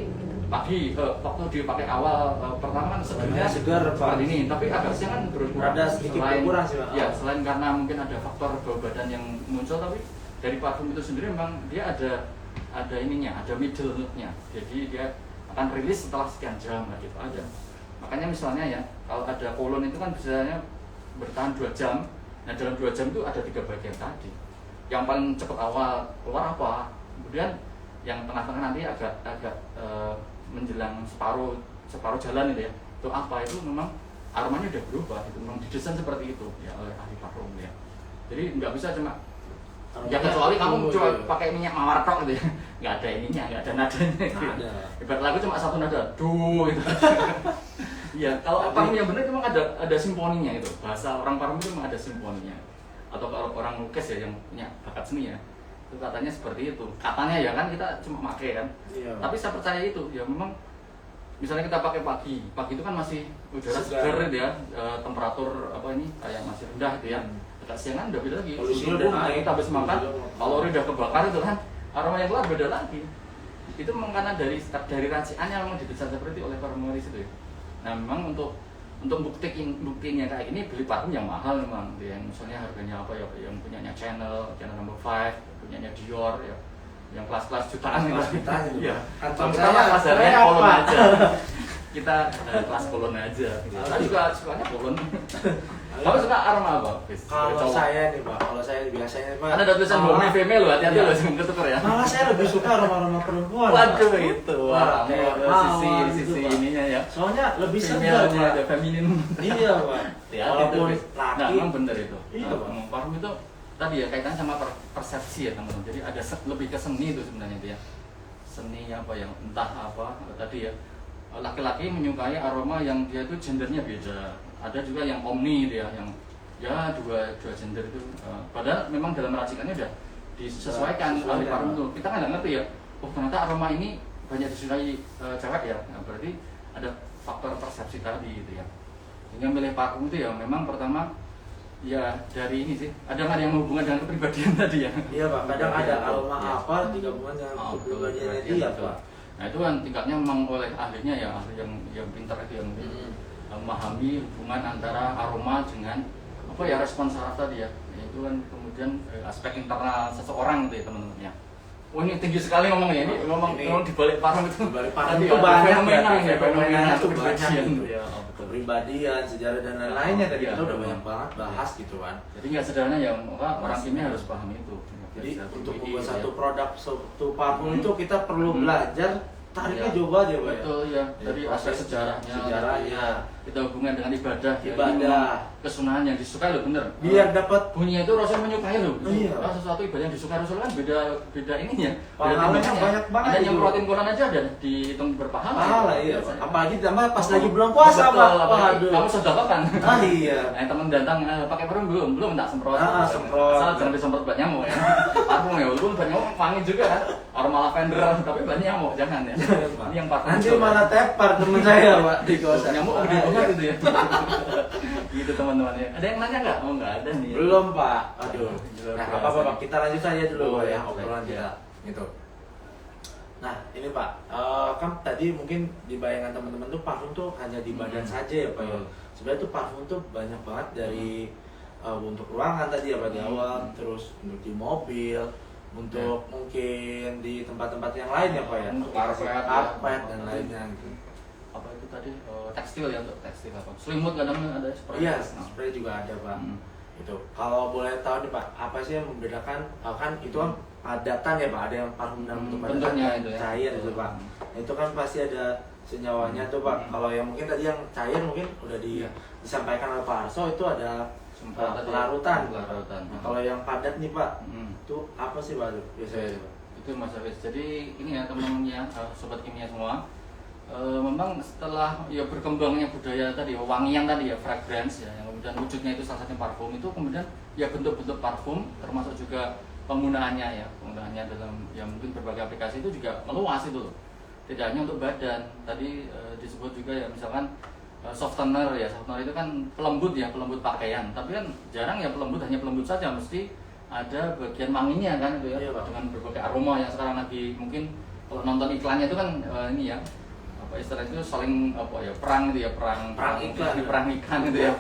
pagi waktu dipakai awal pertama kan sebenarnya segar, Pak. seperti ini, tapi agak siang kan berkurang. Rada sedikit berkurang sih, Pak. Ya, selain karena mungkin ada faktor bau badan yang muncul, tapi dari parfum itu sendiri memang dia ada ininya, ada middle note-nya. Jadi dia akan rilis setelah sekian jam gitu ada. Makanya misalnya ya, kalau ada kolon itu kan biasanya bertahan 2 jam. Nah dalam 2 jam itu ada 3 bagian tadi. Yang paling cepat awal keluar apa, kemudian yang tengah-tengah nanti agak menjelang separuh jalan itu ya. Itu apa, itu memang aromanya udah berubah, itu memang didesain seperti itu ya oleh ahli parfum ya. Jadi nggak bisa cuma ya kecuali kamu cuma pakai minyak mawar tok gitu ya, nggak ada ininya, nggak ada nadanya gitu. Ibarat lagu cuma 1 nada, duh gitu. Iya, kalau parfum yang benar memang ada simfoninya itu. Bahasa orang parfum itu memang ada simfoninya. Atau kalau orang lukis ya yang punya bakat seni ya, itu katanya seperti itu. Katanya ya kan kita cuma pakai kan. Iya. Tapi saya percaya itu ya memang. Misalnya kita pakai pagi itu kan masih udara segar ya, temperatur apa ini kayak masih rendah gitu ya. Dekat siangan udah beda lagi. Kita habis makan, kalori udah kebakar itu kan, aroma yang keluar beda lagi. Itu memang karena dari raciannya memang didesain seperti oleh parfumeris itu ya. Nah memang untuk buktinya kayak ini beli parfum yang mahal memang, yang misalnya harganya apa ya, yang punyanya Chanel No. 5, punyanya Dior ya, yang kelas-kelas jutaan gitu. Iya. Kantong saya pasarnya kolon aja. Kita kelas kolon aja. Saya juga sukanya kolon. Kamu suka aroma apa? Kalau saya nih Pak, biasanya Pak. Ada tulisan Bommy female loh, hati-hati loh sebelum ketuker ya. Malah saya lebih suka aroma-aroma perempuan. Waduh itu. Wah, sisi ininya ya. Soalnya lebih segar Pak. Ada feminin. Iya Pak. Walaupun laki. Nah, memang bener itu. Iya Pak. Parfum itu tadi ya kaitannya sama persepsi ya teman-teman. Jadi ada lebih ke seni itu sebenarnya itu ya. Seni apa yang entah apa tadi ya. Laki-laki menyukai aroma yang dia itu gendernya beda. Ada juga yang omni itu ya, yang ya dua gender itu. Padahal memang dalam racikannya udah disesuaikan oleh parfum itu. Kita kan nggak ngerti ya. Oh ternyata aroma ini banyak disukai cewek ya. Nah, berarti ada faktor persepsi tadi gitu ya. Sehingga milih parfum itu ya memang pertama ya dari ini sih, ada nggak yang hubungan dengan kepribadian tadi ya? Iya Pak, kadang ada aroma apa digabungkan dengan kepribadiannya dia Pak. Nah itu kan tingkatnya memang oleh ahlinya ya, ahli yang pintar itu yang memahami hubungan antara aroma dengan apa ya respon saraf tadi ya. Itu kan kemudian aspek internal seseorang gitu ya teman-teman ya. Oh ini tinggi sekali ngomongnya ini, ngomong di balik parfum itu. Di balik parfum itu banyak ya, fenomena itu banyak ya. Kepribadian, sejarah dan lain-lainnya tadi kita udah banyak banget bahas gitu kan. Jadi nggak sederhana ya, orang kimia harus paham itu. Jadi untuk membuat satu produk, satu parfum itu kita perlu belajar tariknya coba aja Pak. Betul ya, dari aspek sejarahnya. Kita hubungan dengan ibadah. Kesunahan yang disukai loh bener. Biar dapat bunyinya itu Rasul menyukai loh. Iya. Sesuatu ibadah yang disukai Rasul kan beda ininya. Pahalanya banyak banget. Ada yang protein Quran aja ada dihitung berpahala. Pahala iya. Apalagi ditambah pas lagi bulan puasa Pak. Waduh. Kamu sedekah kan? Ah iya. Nah, teman datang pakai parfum belum tak semprot. Semprot. Asal jangan disemprot banyak nyamuk ya. Parfum ya walaupun banyak nyamuk wangi juga kan. Aroma lavender tapi banyak nyamuk jangan ya. Ini yang parfum. Nanti malah tepar temen saya Pak di kawasan. Nyamuk gede banget itu ya. Gitu teman-teman ya. Ada yang nanya nggak? Oh nggak ada nih. Belum Pak. Aduh. Nah apa Pak, kita lanjut saja dulu Pak ya obrolan kita. Gitu. Nah ini Pak, kan tadi mungkin di bayangan teman-teman tuh parfum tuh hanya di badan saja ya Pak ya. Sebenarnya tuh parfum tuh banyak banget dari untuk ruangan tadi ya Pak di awal, terus untuk di mobil, untuk mungkin di tempat-tempat yang lain ya Pak ya. Untuk karpet dan lainnya gitu. Apa itu tadi tekstil ya, untuk tekstil apa selimut kadang ada spray. Iya, spray juga ada Pak. Itu kalau boleh tahu nih Pak, apa sih yang membedakan kan itu kan padatan ya Pak, ada yang parfum dalam bentuk padatan itu ya. Cair itu Pak. Itu kan pasti ada senyawanya tuh Pak. Kalau yang mungkin tadi yang cair mungkin udah disampaikan oleh Pak Arso, itu ada pelarutan. Nah, kalau yang padat nih Pak, itu apa sih Pak biasanya? Itu Mas Hafiz. Jadi ini ya teman-teman ya, sobat kimia semua. Memang setelah ya berkembangnya budaya tadi, wangian tadi ya, fragrance ya, yang kemudian wujudnya itu salah satunya parfum, itu kemudian ya bentuk-bentuk parfum termasuk juga penggunaannya dalam ya mungkin berbagai aplikasi itu juga meluas itu loh. Tidak hanya untuk badan, tadi disebut juga ya misalkan softener ya, softener itu kan pelembut ya, pelembut pakaian, tapi kan jarang ya pelembut hanya pelembut saja, mesti ada bagian wanginya kan itu ya, dengan berbagai aroma yang sekarang lagi mungkin kalau nonton iklannya itu kan ini ya istilah itu saling apa ya perang itu ya perang ikan itu ya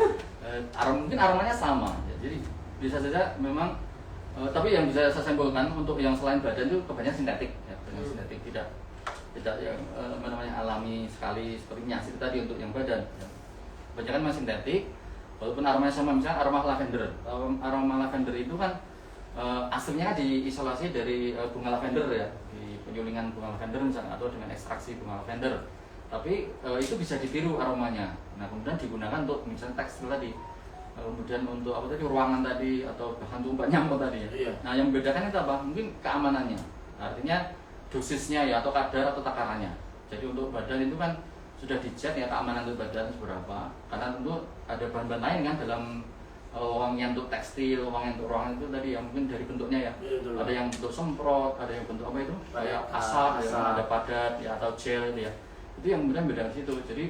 mungkin aromanya sama ya. Jadi bisa saja memang Tapi yang bisa saya simpulkan untuk yang selain badan itu kebanyakan sintetik, ya, dengan sintetik tidak yang apa namanya alami sekali seperti minyak itu tadi untuk yang badan. Ya. Kebanyakan masih sintetik, walaupun aromanya sama, misalnya aroma lavender. Aroma lavender itu kan aslinya diisolasi dari bunga lavender ya, di penyulingan bunga lavender misalnya atau dengan ekstraksi bunga lavender. Tapi itu bisa ditiru aromanya. Nah kemudian digunakan untuk misalnya tekstil tadi. Kemudian untuk apa tadi ruangan tadi atau bahan tumbuh nyamuk tadi ya. Iya. Nah yang membedakan itu apa? Mungkin keamanannya. Artinya dosisnya ya atau kadar atau takarannya. Jadi untuk badan itu kan sudah dicek ya keamanan untuk badan seberapa. Karena tentu ada bahan-bahan lain kan dalam wangian untuk tekstil, wangian untuk ruangan itu tadi yang mungkin dari bentuknya ya. Iya, Ada yang bentuk semprot, ada yang bentuk apa itu? Kayak asap, ya, ada padat ya atau gel ya. Itu yang kemudian beda di situ. Jadi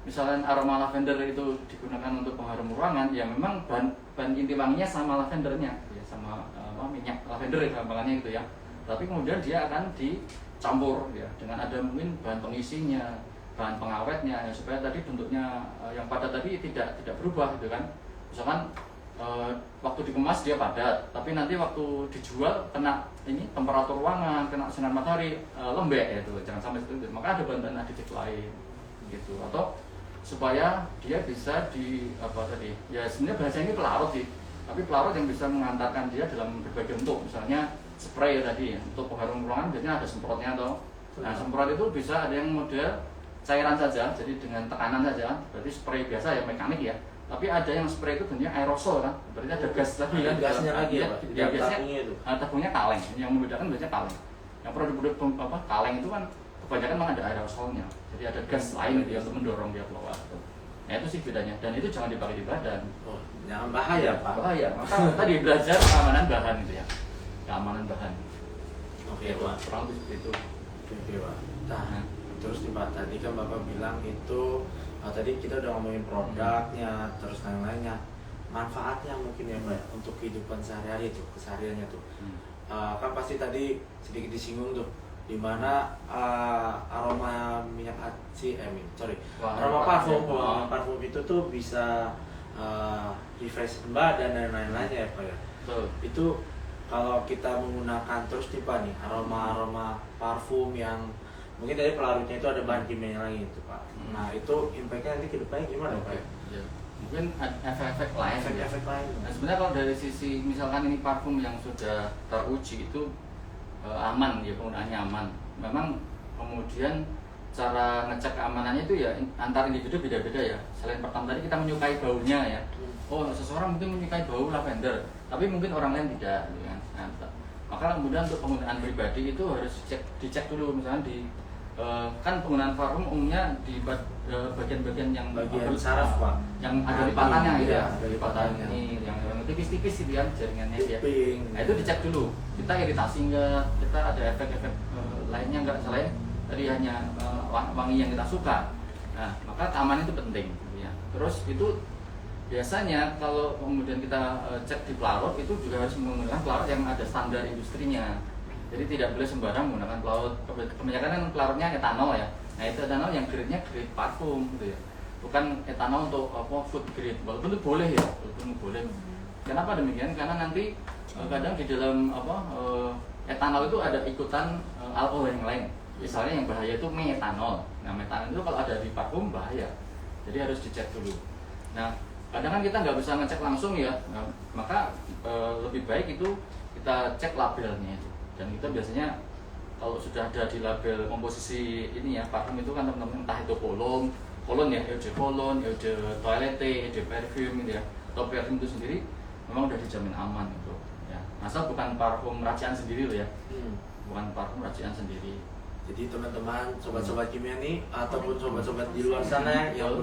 misalnya aroma lavender itu digunakan untuk pengharum ruangan, ya memang bahan inti wanginya sama lavendernya, ya sama minyak lavender ya gampangannya gitu ya. Tapi kemudian dia akan dicampur ya dengan ada mungkin bahan pengisinya, bahan pengawetnya, ya, supaya tadi bentuknya yang padat tadi tidak berubah gitu kan. Misalkan waktu dikemas dia padat, tapi nanti waktu dijual kena ini temperatur ruangan, kena sinar matahari lembek ya itu, jangan sampai seperti itu. Maka ada bahan-bahan aditif lain gitu atau supaya dia bisa di apa tadi ya sebenarnya bahasanya ini pelarut sih, tapi pelarut yang bisa mengantarkan dia dalam berbagai bentuk, misalnya spray tadi ya, untuk pengharum ruangan biasanya ada semprotnya atau nah semprot itu bisa ada yang model cairan saja, jadi dengan tekanan saja, berarti spray biasa ya mekanik ya, tapi ada yang spray itu bentuknya aerosol kan, berarti ada gas lagi kan, gasnya lagi ya, ya biasanya tabungnya kaleng, yang membedakan biasanya kaleng, yang produk-produk apa kaleng itu kan kebanyakan memang ada aerosolnya, jadi ada gas lain dia untuk mendorong dia keluar. Nah itu sih bedanya, dan itu jangan dipakai di badan. Oh, jangan bahaya Pak. Bahaya. Maka tadi belajar keamanan bahan itu ya, keamanan bahan. Oke Pak. Kurang lebih seperti itu. Oke Pak. Nah, terus nih Pak, tadi kan Bapak bilang itu tadi kita udah ngomongin produknya, terus lain-lainnya, manfaatnya mungkin ya Pak untuk kehidupan sehari-hari tuh, kesehariannya tuh. Kan pasti tadi sedikit disinggung tuh. Dimana aroma minyak aroma parfum itu tuh bisa refresh badan dan lain-lainnya ya Pak ya. Itu kalau kita menggunakan terus tipe nih aroma parfum yang mungkin dari pelarutnya itu ada bahan kimia lain itu Pak. Nah itu impactnya nanti ke depannya gimana Pak? Ya. Mungkin efek-efek lain. Efek lain. Nah sebenarnya kalau dari sisi misalkan ini parfum yang sudah teruji itu aman ya, penggunaannya aman. Memang kemudian cara ngecek keamanannya itu ya antar individu beda-beda ya. Selain pertama tadi kita menyukai baunya ya. Oh seseorang mungkin menyukai bau lavender, tapi mungkin orang lain tidak. Ya. Nah, maka kemudian untuk penggunaan pribadi itu harus dicek dulu, misalnya di kan penggunaan parfum umumnya di bagian-bagian yang bagian saraf Pak, yang ada di patahnya gitu ya, dari patahnya ini yang tipis-tipis gitu kan jaringannya dia. Nah itu dicek dulu, kita iritasi enggak, kita ada efek-efek lainnya enggak, selain tadi hanya wangi yang kita suka. Nah maka keamanan itu penting gitu ya. Terus itu biasanya kalau kemudian kita cek di pelarut itu juga harus menggunakan pelarut yang ada standar industrinya. Jadi tidak boleh sembarang menggunakan pelarut. Kebanyakan kan pelarutnya etanol ya. Nah itu etanol yang grade-nya grade parfum gitu ya. Bukan etanol untuk food grade. Walaupun itu boleh ya, walaupun boleh. Kenapa demikian? Karena nanti kadang di dalam etanol itu ada ikutan alkohol yang lain. Misalnya yang bahaya itu metanol. Nah metanol itu kalau ada di parfum bahaya. Jadi harus dicek dulu. Nah kadang kan kita nggak bisa ngecek langsung ya. Nah, maka lebih baik itu kita cek labelnya itu. Dan kita biasanya kalau sudah ada di label komposisi ini ya parfum itu kan teman-teman entah itu kolon ya, eau de cologne, eau de toilette, eau de perfume gitu ya, atau parfum itu sendiri memang udah dijamin aman gitu ya. Asal bukan parfum racian sendiri loh ya, bukan parfum racian sendiri. Jadi teman-teman, sobat-sobat kimia nih ataupun sobat-sobat di luar sana yang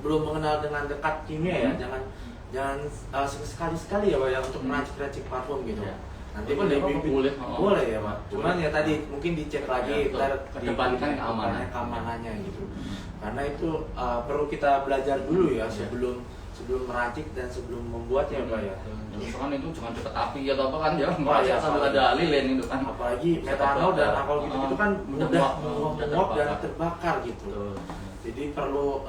belum mengenal dengan dekat kimia ya, jangan sekali-sekali ya Pak ya untuk meracik-racik parfum gitu. Ya. Nanti boleh ya Pak. Cuman ya tadi mungkin dicek lagi ya, kedepankan keamanannya gitu. Karena itu perlu kita belajar dulu ya sebelum meracik dan sebelum membuatnya Pak ya. Misalkan itu jangan dekat api atau apa kan ya, meracik sambil ada lilin itu kan. Apalagi metanol dan alkohol gitu kan mudah menguap dan terbakar gitu. Jadi perlu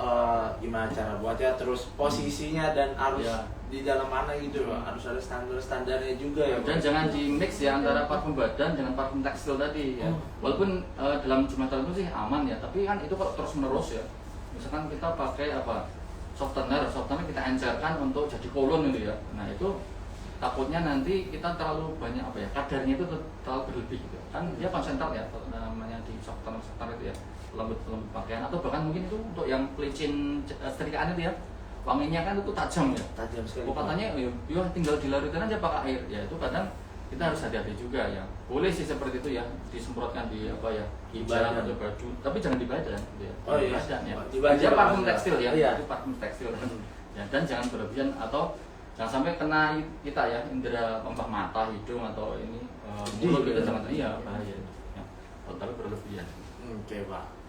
gimana cara buatnya, terus posisinya dan arus di dalam mana gitu loh, harus ada standarnya juga ya. Dan jangan di mix ya antara parfum badan dengan parfum tekstil tadi ya. Walaupun dalam jumlah tertentu sih aman ya, tapi kan itu kalau terus menerus ya. Misalkan kita pakai apa softener kita encerkan untuk jadi kolon gitu ya. Nah itu takutnya nanti kita terlalu banyak apa ya, kadarnya itu terlalu berlebih gitu. Kan dia konsentrat ya namanya di softener itu ya, lembut pakaian, atau bahkan mungkin itu untuk yang pelicin setrikaan itu ya. Wanginya kan itu tajam ya. Tajam sekali. Katanya ya tinggal dilarutkan aja pakai air. Ya itu kadang kita harus hati-hati juga ya. Boleh sih seperti itu ya, disemprotkan di apa ya, hijab atau baju, tapi jangan di badan gitu ya. Oh iya. Badan ya. Di badan Dia parfum tekstil ya. Iya. Itu parfum tekstil. Ya, dan jangan berlebihan atau jangan sampai kena kita ya, indera pembah mata, hidung atau ini mulut itu jangan, iya bahaya. Ya. Tapi berlebihan. Oke, Pak.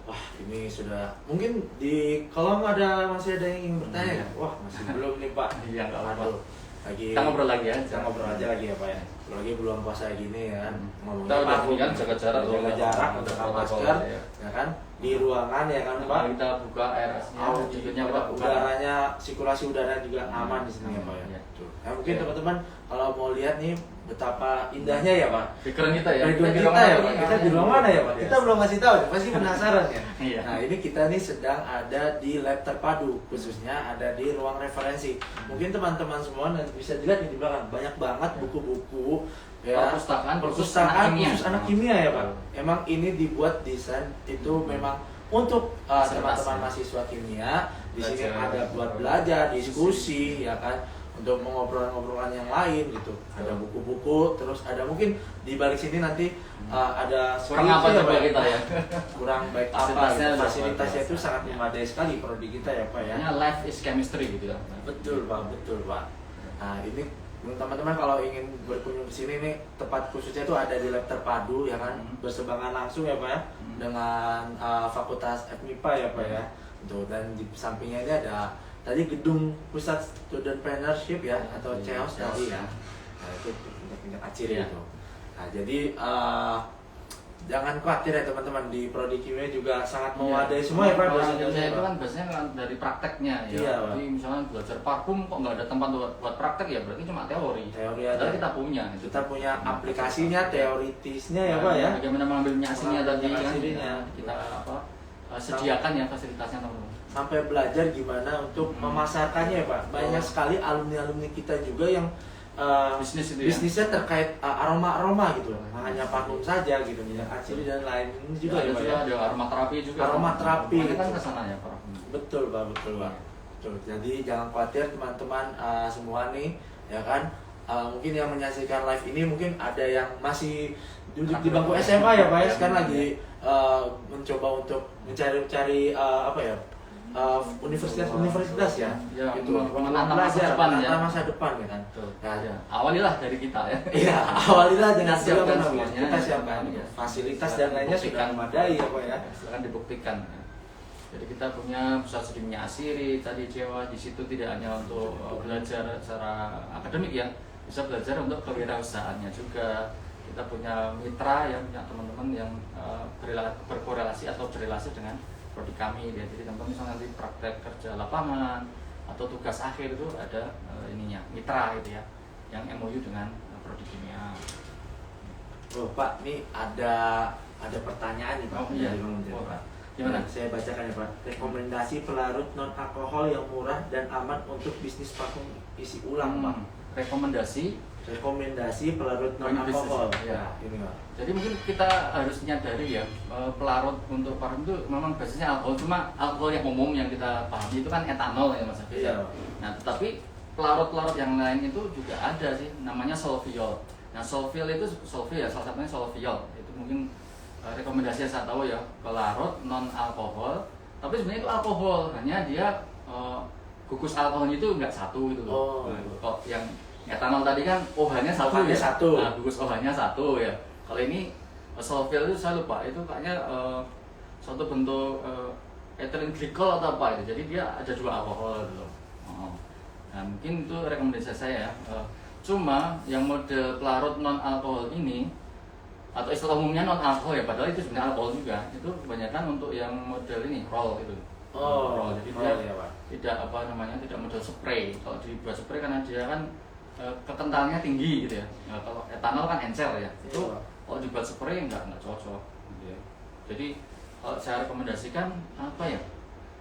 Wah, ini sudah mungkin di kolom masih ada yang ingin bertanya kan? Wah, masih belum nih, Pak. Iya, enggak apa-apa. Aduh, lagi Kita ngobrol lagi ya. Kita ngobrol aja lagi ya, Pak ya. Lagi belum puasa gini ya kan. Kita udah kan jaga jarak, pakai masker, ya kan? Di ruangan ya kan, Pak. Kita buka RS-nya, judulnya udaranya, sirkulasi udara juga aman di sini ya, Pak ya. Nah, mungkin teman-teman kalau mau lihat nih betapa indahnya ya, Pak. Background kita ya. Background kita ya, Pak. Kita di ruang mana ya, Pak? Kita belum ngasih tahu, pasti penasaran ya. Iya. Nah, ini kita nih sedang ada di lab terpadu, khususnya ada di ruang referensi. Mungkin teman-teman semua bisa dilihat di belakang banyak banget buku-buku ya, perpustakaan khusus anak kimia ya, Pak. Emang ini dibuat desain itu memang untuk teman-teman mahasiswa kimia. Di sini ada buat belajar, diskusi ya kan, untuk mengobrol-ngobrolan yang lain gitu. Ada buku-buku, terus ada mungkin di balik sini nanti ada kurang apa coba kita ya. Kurang baik apa gitu. Fasilitasnya itu sangat memadai sekali prodi kita ya, Pak ya. Life is chemistry gitu ya. Betul, Pak, betul, Pak. Nah, ini teman-teman kalau ingin berkunjung ke sini nih, tempat khususnya itu ada di lab terpadu ya kan, berseberangan langsung ya, Pak ya, dengan Fakultas FMIPA ya, Pak ya. Tuh, dan di sampingnya ini ada tadi gedung pusat studentpreneurship ya, atau CEOS tadi ya. Nah, itu tingkat acir itu. Nah, jadi jangan khawatir ya teman-teman, di prodi kimia juga sangat memadai semua ya, Pak. Dosen-dosen itu kan biasanya kan dari prakteknya ya. Iya, jadi misalnya belajar parfum kok nggak ada tempat buat praktek ya, berarti cuma teori. Teori aja. aja. Kita punya. Kita punya aplikasinya, teoritisnya ya, Pak ya. Bagaimana mengambilnya aslinya tadi kan. Aslinya. Kita sediakan ya fasilitasnya teman-teman. Sampai belajar gimana untuk memasarkannya ya, Pak. Banyak sekali alumni-alumni kita juga yang bisnisnya terkait aroma-aroma gitu, hanya parfum saja gitu, minyak aciri dan lain ini juga ya, Pak ya. Ada aromaterapi juga. Aromaterapi. Ini kan kesana ya parfum. Betul, Pak, betul, Pak. Betul. Jadi jangan khawatir teman-teman semua nih, ya kan. Mungkin yang menyaksikan live ini mungkin ada yang masih duduk di bangku SMA ya, Pak ya. Sekarang lagi mencoba untuk mencari apa ya, universitas ya, itu menata masa depan ya, masa depan ya kan. Nah, awalilah dari kita ya. Iya, awalilah dengan siapkan semuanya. Kita siapkan fasilitas dan lainnya sudah memadai ya, Pak ya. Silakan dibuktikan. Jadi kita punya pusat studi minyak asiri tadi Jawa, di situ tidak hanya untuk belajar secara akademik ya, bisa belajar untuk kewirausahaannya juga. Kita punya mitra ya, punya teman-teman yang berkorelasi atau berrelasi dengan prodi kami ya. Jadi teman-teman misalnya nanti praktek kerja lapangan atau tugas akhir itu ada ininya mitra gitu ya, yang MOU dengan prodi kimia. Oh, Pak, ini ada pertanyaan nih, Pak. Oh iya. Pak. Gimana? Saya bacakan ya, Pak. Rekomendasi pelarut non alkohol yang murah dan aman untuk bisnis parfum isi ulang, Pak. Rekomendasi pelarut non alkohol. Ya, ini, Pak. Jadi mungkin kita harus menyadari ya, pelarut untuk parfum itu memang basisnya alkohol, cuma alkohol yang umum yang kita pahami itu kan etanol ya, Mas. Iya. Nah, tetapi pelarut-pelarut yang lain itu juga ada sih, namanya solviol. Nah, solviol itu ya, salah satunya solviol. Itu mungkin rekomendasi yang saya tahu ya, pelarut non alkohol, tapi sebenarnya itu alkohol, hanya dia gugus alkoholnya itu enggak satu gitu loh. Kok yang etanol tadi kan OH-nya satu ya. Nah, gugus OH-nya satu ya. Kalau ini solviol itu saya lupa, itu kayaknya suatu bentuk ethylene glycol atau apa itu. Jadi dia ada dua alkohol gitu loh. Nah, mungkin itu rekomendasi saya ya. Cuma yang model pelarut non alkohol ini, atau istilah umumnya non alkohol ya, padahal itu sebenarnya alkohol juga. Itu kebanyakan untuk yang model ini roll itu. Oh, roll. Jadi roll, dia ya, Pak. tidak apa namanya, tidak model spray. Kalau dibuat spray karena dia kan kekentalnya tinggi gitu ya. Nah, kalau etanol kan encer ya. Itu kalau dibuat spray nggak cocok gitu ya. Jadi kalau saya rekomendasikan apa ya?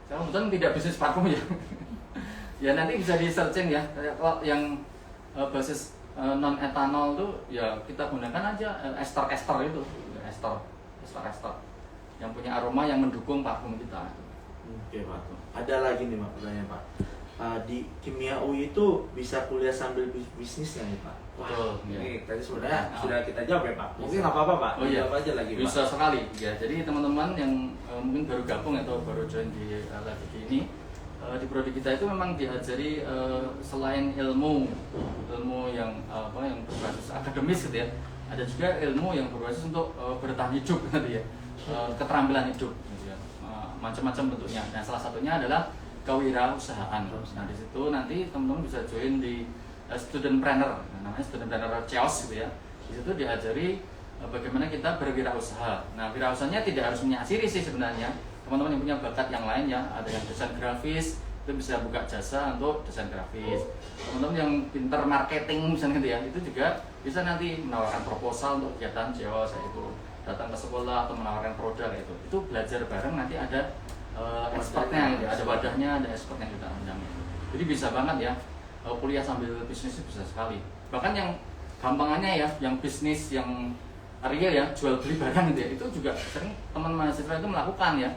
Saya kebetulan tidak bisnis parfum ya. Ya nanti bisa di searching ya. Kalau yang basis non etanol tuh ya kita gunakan aja ester itu, ester yang punya aroma yang mendukung parfum kita. Oke Pak. Ada lagi nih Pak pertanyaan Pak. Di Kimia UI itu bisa kuliah sambil bisnisnya nih Pak. Betul. Ini tadi sebenarnya sudah kita jawab ya Pak. Mungkin nggak apa-apa Pak. Oh iya. Jawab aja lagi Pak. Bisa sekali ya. Jadi teman-teman yang mungkin baru gabung atau baru join di lab ini, di prodi kita itu memang diajari selain ilmu yang yang berbasis akademis gitu ya, ada juga ilmu yang berbasis untuk bertahan hidup gitu ya, keterampilan hidup gitu ya, macam-macam bentuknya. Nah salah satunya adalah kewirausahaan. Nah di situ nanti teman-teman bisa join di studentpreneur, namanya studentpreneur CEOS gitu ya. Di situ diajari bagaimana kita berwirausaha. Nah wirausahanya tidak harus menyasiri sih sebenarnya. Teman-teman yang punya bakat yang lain ya, ada yang desain grafis, itu bisa buka jasa untuk desain grafis. Teman-teman yang pinter marketing misalnya gitu ya, itu juga bisa nanti menawarkan proposal untuk kegiatan CEOS, yaitu datang ke sekolah atau menawarkan produk itu. Itu belajar bareng, nanti ada expertnya gitu, ada wadahnya, ada expert yang kita undang. Jadi bisa banget ya, kuliah sambil bisnis itu bisa sekali. Bahkan yang gampangannya ya, yang bisnis yang real ya, jual beli barang gitu ya, itu juga sering teman mahasiswa itu melakukan ya.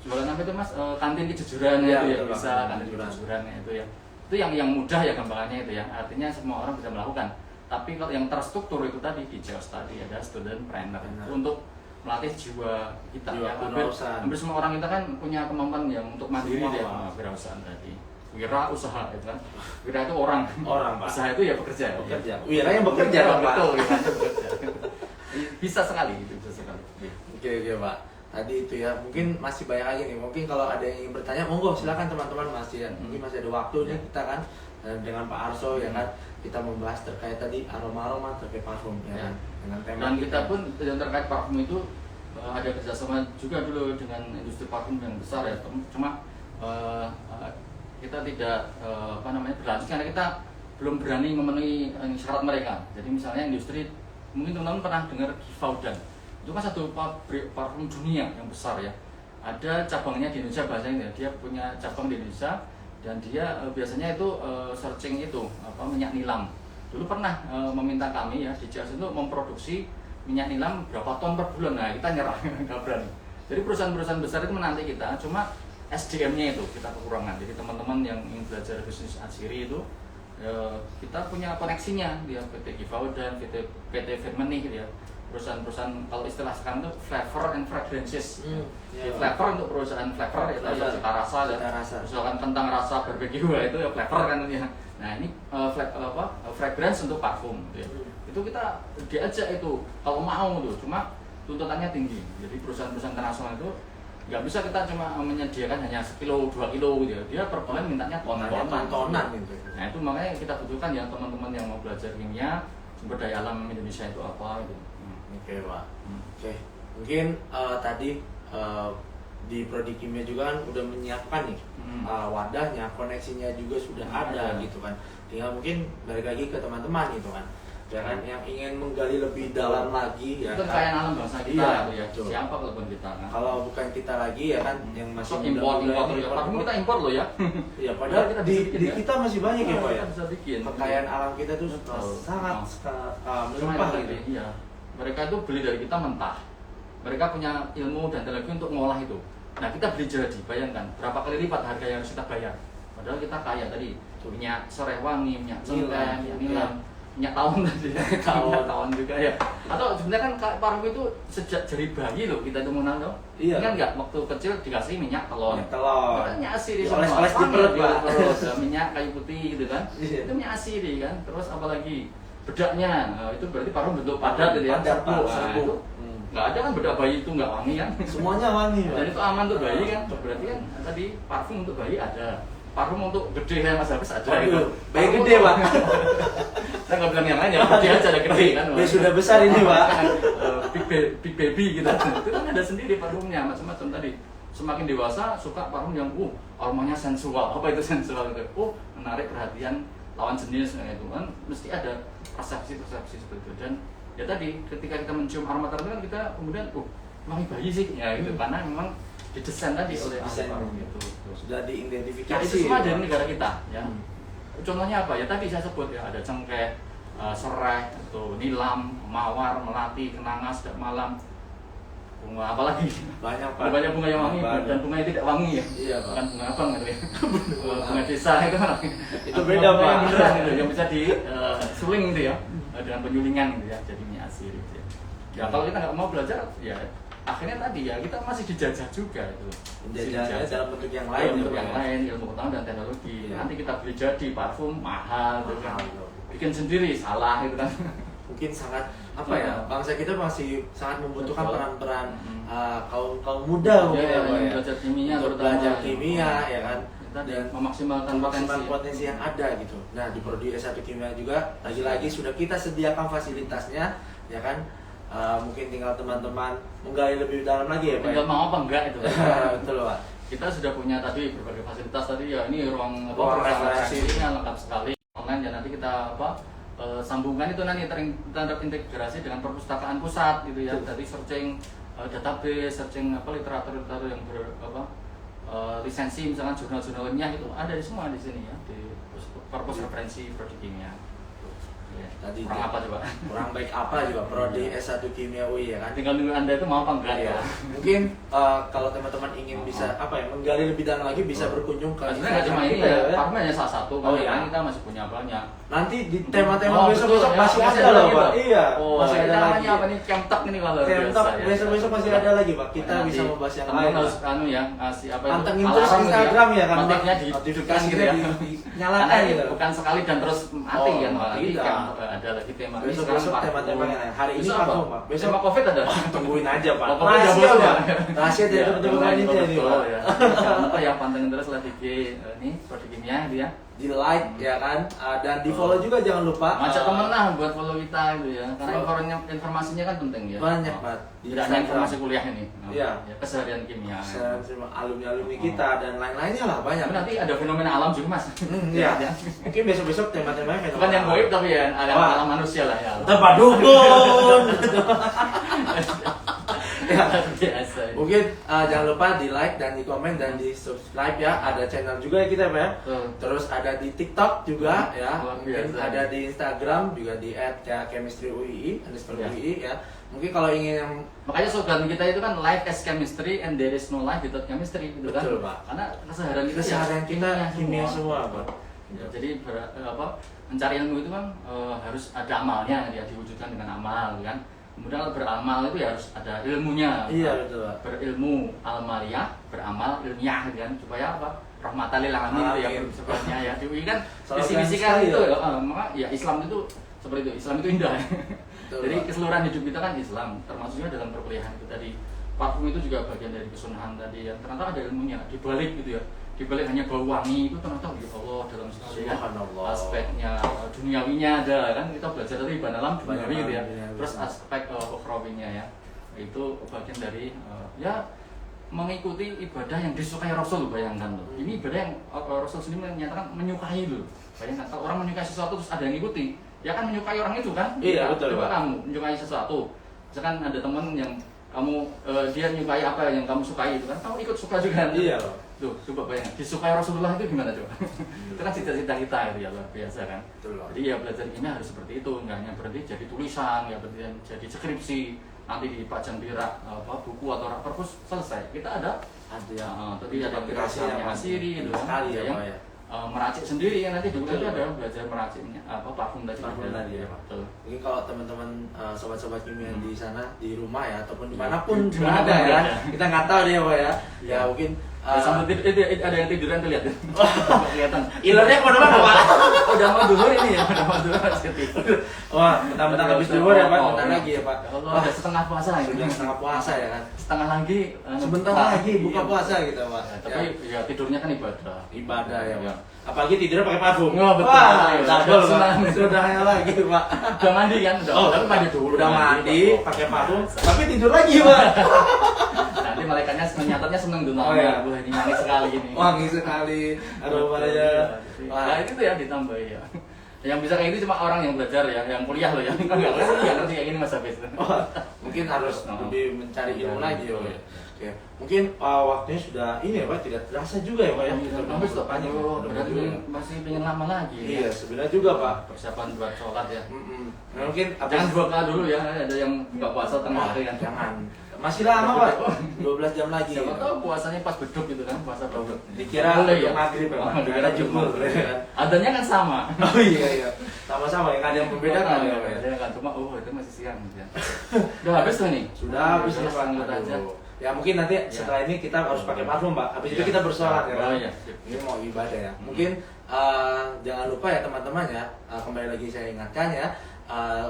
Jualan apa itu Mas? Kantin kejujuran ya, itu ya, bisa kantin kejujuran itu ya. Itu yang mudah ya gampangannya itu ya. Artinya semua orang bisa melakukan. Tapi kalau yang terstruktur itu tadi di CEOS tadi ada studentpreneur untuk melatih jiwa kita ya. Hampir semua orang kita kan punya kemampuan yang untuk mandiri ya, wirausahaan tadi. Wira usaha itu kan. Wira itu orang Pak. Usaha itu ya bekerja. Wira yang bekerja Pak. Betul, wira itu bekerja. Bisa sekali itu, bisa sekali. Oke Pak. Tadi itu ya, mungkin masih banyak lagi nih. Mungkin kalau ada yang ingin bertanya, monggo silakan teman-teman masih ya. Mungkin masih ada waktu nih kita kan dengan Pak Arso ya kan, kita membahas terkait tadi aroma terkait parfum ya kan. Dengan tema dan kita pun yang terkait parfum itu ada kerjasama juga dulu dengan industri parfum yang besar ya. Cuma kita tidak berlanjut karena kita belum berani memenuhi syarat mereka. Jadi misalnya industri, mungkin teman-teman pernah dengar Givaudan. Itu kan satu pabrik parfum dunia yang besar ya. Ada cabangnya di Indonesia bahasanya, dia punya cabang di Indonesia dan dia biasanya itu searching itu minyak nilam. Dulu pernah meminta kami ya di CEOS itu memproduksi minyak nilam berapa ton per bulan. Nah kita nyerah, nggak berani. Jadi perusahaan-perusahaan besar itu menanti kita, cuma SDM-nya itu kita kekurangan. Jadi teman-teman yang ingin belajar bisnis atsiri itu kita punya koneksinya, dia PT Givaudan, PT Firmenich gitu ya. Perusahaan-perusahaan kalau istilah sekarang itu flavor and fragrances. Flavor untuk perusahaan flavor itu ya cita rasa ya. Misalkan tentang rasa barbecue itu ya flavor kan ya. Nah, ini fragrance untuk parfum gitu ya. Itu kita diajak itu kalau mau tuh, cuma tuntutannya tinggi. Jadi perusahaan-perusahaan internasional itu nggak bisa kita cuma menyediakan hanya 1 kilo 2 kilo gitu ya. Dia per bulan mintanya tonan gitu. Nah, itu makanya kita butuhkan ya teman-teman yang mau belajar kimia, sumber daya alam Indonesia itu apa gitu. Oke Pak. Oke. Mungkin tadi di Prodi Kimia juga kan udah menyiapkan nih wadahnya, koneksinya juga sudah ada gitu kan. Tinggal mungkin balik lagi ke teman-teman gitu kan. Ya kan yang ingin menggali lebih dalam lagi ya. Itu kekayaan alam bangsa kita ya. Siapa kalau bukan kita kan? Kalau bukan kita lagi ya kan yang masih impor ya. Parfum kita impor loh ya. Iya, padahal kita di kita masih banyak ya Pak ya. Bisa bikin. Kekayaan alam kita tuh sangat melimpah gitu. Iya. Mereka itu beli dari kita mentah. Mereka punya ilmu dan teknologi untuk mengolah itu. Nah kita beli jadi, bayangkan berapa kali lipat harga yang harus kita bayar. Padahal kita kaya tadi, minyak serai wangi, minyak cengkeh, minyak nilam, minyak tawon tadi, minyak tawon juga ya. Atau sebenarnya kan parfum itu sejak dari bayi loh kita itu mengenal loh. Iya. Kan nggak waktu kecil dikasih minyak telur. Kita minyak asiri semua. Oles-oles di perut Pak. Minyak kayu putih gitu kan. Itu minyak asiri kan. Terus apalagi bedaknya, itu berarti parfum bentuk padat gitu ya, serbuk. Nggak ada kan bedak bayi itu nggak wangi kan? Semuanya wangi. Dan itu aman untuk bayi kan? Berarti kan tadi parfum untuk bayi ada, parfum untuk gede kayak Mas Hafiz ada. Gitu. Bayi gede Pak. Saya nggak bilang yang lain ya, gede aja ada gede kan? Bayi sudah besar ini Pak. Big baby gitu. Itu kan ada sendiri parfumnya macam-macam tadi. semakin dewasa suka parfum yang aromanya sensual. Apa itu sensual itu? Menarik perhatian lawan jenis itu kan, mesti ada persepsi seperti itu. Dan ya tadi ketika kita mencium aroma tertentu kan kita kemudian wangi bayi sih ya gitu, karena memang didesain tadi oleh ahli parfum itu. Sudah diidentifikasi. Ya, itu semua dari negara kita ya. Contohnya apa ya, tadi saya sebut ya, ada cengkeh, serai, atau nilam, mawar, melati, kenanga, sedap malam, bunga apalagi Banyak Pak. banyak bunga yang wangi dan bunga yang tidak wangi ya. Iya Pak. Bukan bunga abang gitu ya. Bunga desa itu kan. Itu beda bunga Pak. yang beneran gitu, yang bisa disuling gitu ya, dengan penyulingan gitu ya, jadi minyak asir gitu ya. Ya kalau kita nggak mau belajar ya akhirnya tadi ya kita masih dijajah juga itu. Penjajahannya dalam bentuk yang lain. Dalam bentuk ya, yang Pak. lain, ilmu pengetahuan dan teknologi. Iya. Nanti kita beli jadi parfum mahal gitu kan. Mahal. Bikin sendiri salah gitu kan. Mungkin sangat apa ya, bangsa kita masih sangat membutuhkan Betul. peran-peran kaum muda mungkin ya, Pak, ya. Belajar kimia Untuk terutama. belajar kimia ya kan, Dan dan memaksimalkan potensi yang ada gitu. Nah di Prodi S1 Kimia juga lagi-lagi sudah kita sediakan fasilitasnya ya kan. Mungkin tinggal teman-teman menggali lebih dalam lagi ya Pak. Tinggal mau apa enggak itu. Betul Pak. Kita sudah punya tadi berbagai fasilitas tadi ya, ini ruang Ruang referensi. referensinya lengkap sekali online, dan nanti kita sambungkan itu nanti terintegrasi dengan perpustakaan pusat gitu ya. Tadi searching database, searching literatur yang lisensi, misalkan jurnal-jurnal ilmiah itu ada di semua di sini ya, di perpus referensi prodi kimia. Ya. Tadi Kurang apa coba? kurang baik apa juga Prodi S1 Kimia UI ya kan. Tinggal nunggu Anda itu mau apa enggak ya. Mungkin kalau teman-teman ingin bisa menggali lebih dalam lagi bisa berkunjung ke Sebenarnya nggak cuma ini kita ya, parfum hanya salah satu, iya. kita masih punya banyak. Nanti di tema-tema besok-besok betul, masih ya, ada loh gitu. Pak. Iya, Oh, masih ini ada lagi. namanya apa nih? Kemtok ini kalau Kemtok biasa, ya. besok-besok masih ada lagi Pak. Kita Nanti bisa membahas yang teman-teman lain. harus Pak. ya ngasih apa itu? Pantengin terus Alarm gitu Instagram ya kan, Pak. Notifnya Notifikasinya gitu ya. dinyalakan Karena gitu. bukan sekali dan terus mati Oh, kan, lagi tidak. Kemtok ada lagi tema. Ini Besok-besok sekarang tema-tema yang lain. Hari ini Besok apa? parfum Pak. Besok Tema Covid ada. tungguin aja Pak. Oh, Covid Rahasia udah Pak. bos, ya. Rahasia dari Ya, teman-teman ini betul, nih Pak. ya. Jangan lupa ya pantengin terus lihat IG ini Prodi Kimia gitu ya. Di like ya kan, dan di follow juga jangan lupa. Ngajak temen lah buat follow kita gitu ya, karena informasinya kan penting ya. Banyak Pak. Di Tidak hanya Instagram. informasi kuliah ini. Iya. Ya, keseharian kimia. Sama alumni-alumni kita dan lain-lainnya lah banyak. Tapi nanti ada fenomena alam juga mas. Iya. Mungkin besok-besok tema-temanya Bukan yang goib tapi ya alam, Wah. alam manusia lah ya. Tempat dukun. Ya. Biasa. Mungkin jangan lupa di like dan di komen dan di subscribe ya. Ada channel juga ya kita Pak ya. Betul. Terus ada di TikTok juga ya. Luar Mungkin biasa. ada di Instagram juga di @chemistryui Ya. ya. Mungkin kalau ingin yang Makanya slogan kita itu kan life as chemistry and there is no life without chemistry gitu kan. Betul, Pak. Karena keseharian kita keseharian kita kimia semua Pak. Ya, jadi mencari ilmu itu kan harus ada amalnya ya, diwujudkan dengan amal kan. Kemudian kalau beramal itu ya harus ada ilmunya. Iya betul Pak. Berilmu almaliyah, beramal ilmiah kan, supaya apa? Rahmatan lil alamin itu ya Amin. sebenarnya ya. Di UI kan Slogan visi-misi kan sekali itu ya. ya. Maka ya Islam itu seperti itu. Islam itu indah. Betul, Jadi Pak. keseluruhan hidup kita kan Islam, termasuknya dalam perkuliahan itu tadi. Parfum itu juga bagian dari kesunahan tadi ya. Ternyata ada ilmunya di balik gitu ya. Di balik hanya bau wangi itu ternyata ya Allah dalam sekali ya. Subhanallah. Aspeknya duniawinya ada kan, kita belajar tadi ibadah alam duniawi gitu ya. Duniawi. Terus aspek ukhrawinya ya. Itu bagian dari ya mengikuti ibadah yang disukai Rasul, bayangkan loh. Ini ibadah yang Rasul sendiri menyatakan menyukai loh. Bayangkan kalau orang menyukai sesuatu terus ada yang ngikuti, ya kan menyukai orang itu kan? Iya, betul, Coba Pak. kamu menyukai sesuatu. Misalkan ada teman yang kamu dia menyukai apa yang kamu sukai itu kan, kamu ikut suka juga kan? Iya Pak. Tuh, coba bayangkan, disukai Rasulullah itu gimana coba? Itu kan cita-cita kita itu ya luar biasa kan. Betul, Pak. Jadi ya belajar kimia harus seperti itu, nggak hanya berhenti jadi tulisan, nggak berhenti jadi skripsi, nanti dipajang di rak buku atau rak perpus selesai. Kita ada Ada tadi ada aplikasi yang asiri itu kan, sekali ada ya yang Pak ya. meracik sendiri yang nanti di Betul, itu Pak. ada belajar meraciknya parfum tadi. Parfum ada. tadi ya, Pak. Betul. Mungkin kalau teman-teman sobat-sobat kimia di sana di rumah ya ataupun Ya, dimanapun dimanapun berada ya, berada. kita nggak tahu deh ya Pak ya. Ya mungkin Ya, sambil tidur, ada yang tiduran tuh lihat. Kelihatan. ilernya kemana-mana Pak. Udah mau duhur ini ya, udah mau duhur masih tidur. Wah, bentar-bentar habis duhur ya Pak, bentar lagi ya Pak. Allah, Wah, udah setengah puasa ini. sudah setengah puasa ya kan. Setengah lagi. Sebentar buka. lagi buka Iya. puasa gitu Pak. Ya, tapi ya tidurnya kan ibadah. Ibadah ya Ya. Pak. Apalagi tidurnya pakai parfum. Oh, betul. Wah, Iya, double, Pak. tsunami. Sudahnya lagi, Pak. Udah mandi kan? Tapi mandi dulu. Udah mandi, Pak. pakai parfum, tapi tidur lagi, Pak. Nanti malaikatnya menyatatnya seneng dulu. Oh, iya. Wah, ini wangi sekali ini. Wangi sekali. Aduh, Pak ya. Nah, itu tuh ya ditambah ya. Yang bisa kayak itu cuma orang yang belajar ya, yang kuliah loh ya. Enggak ngerti kayak gini Mas Hafiz. Oh, mungkin harus lebih mencari ilmu lagi, Pak. Oke. Mungkin waktunya sudah ini ya, Pak, tidak terasa juga ya, Pak ya. Kita Habis tuh panjang. berarti masih pengen lama lagi. Iya, sebenarnya juga, Pak. Persiapan buat sholat ya. Nah, mungkin Jangan buka dulu ya, ada yang nggak puasa tengah hari kan. Jangan. Masih lama, Pak. 12 jam lagi. Siapa tahu puasanya pas beduk gitu kan, puasa beduk. Dikira Boleh ya? maghrib ya, Pak. Dikira jumur. Adanya kan sama. Oh iya. Sama-sama ya, nggak ada yang membedakan ya, Pak. Ya kan, cuma itu masih siang gitu ya. Udah habis tuh nih. Sudah habis ya, Pak. Lanjut aja. Ya mungkin nanti setelah ini kita harus pakai parfum, Pak. Habis itu kita bersolat ya, Pak. Oh iya. Ini mau ibadah ya. Mungkin jangan lupa ya teman-teman ya. Kembali lagi saya ingatkan ya.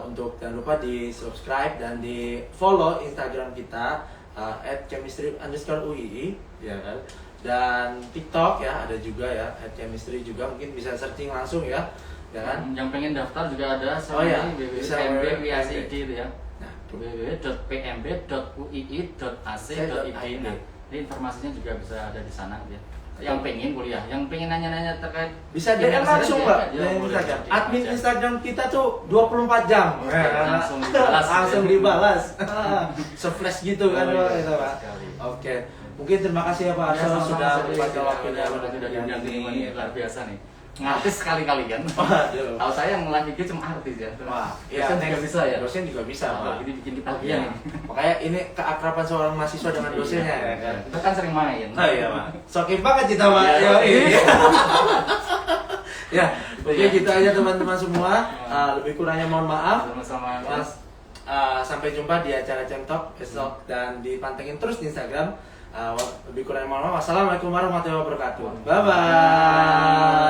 Untuk jangan lupa di subscribe dan di follow Instagram kita @chemistry_UII ya kan, dan TikTok ya ada juga ya @chemistry juga, mungkin bisa searching langsung ya kan. Yang pengen daftar juga ada Oh iya, bisa bisa www.pmb.uii.ac.id itu ya. Nah, www.pmb.uii.ac.id. Nah, ini informasinya juga bisa ada di sana ya. Yang pengen kuliah, yang pengen nanya-nanya terkait bisa DM langsung, Pak. Ya, DM boleh, Instagram. DM Admin aja. Instagram kita tuh 24 jam. Langsung dibalas. Langsung dibalas. Se-flash gitu kan, Oh, Pak. iya, Itu, Pak. sekali. Oke. Mungkin terima kasih ya Pak Arso sudah menyempatkan waktunya sudah diundang ini. ini luar biasa nih. Ngartis sekali-kali kan. Waduh. Tahu saya yang live IG cuma artis ya. Wah, dosen juga bisa ya. Dosen juga bisa, Oh, Pak. ini bikin kita Iya. nih. Makanya ini keakraban seorang mahasiswa dengan dosennya ya kan. Kita kan sering main. Oh iya, Pak. Sokin banget kita, Pak. Iya, Yo, iya. Ya, oke gitu aja teman-teman semua. Lebih kurangnya mohon maaf. Sama-sama. Mas, sampai jumpa di acara Cemtalk besok dan dipantengin terus di Instagram. Lebih kurangnya mohon maaf. Wassalamualaikum warahmatullahi wabarakatuh. Bye bye.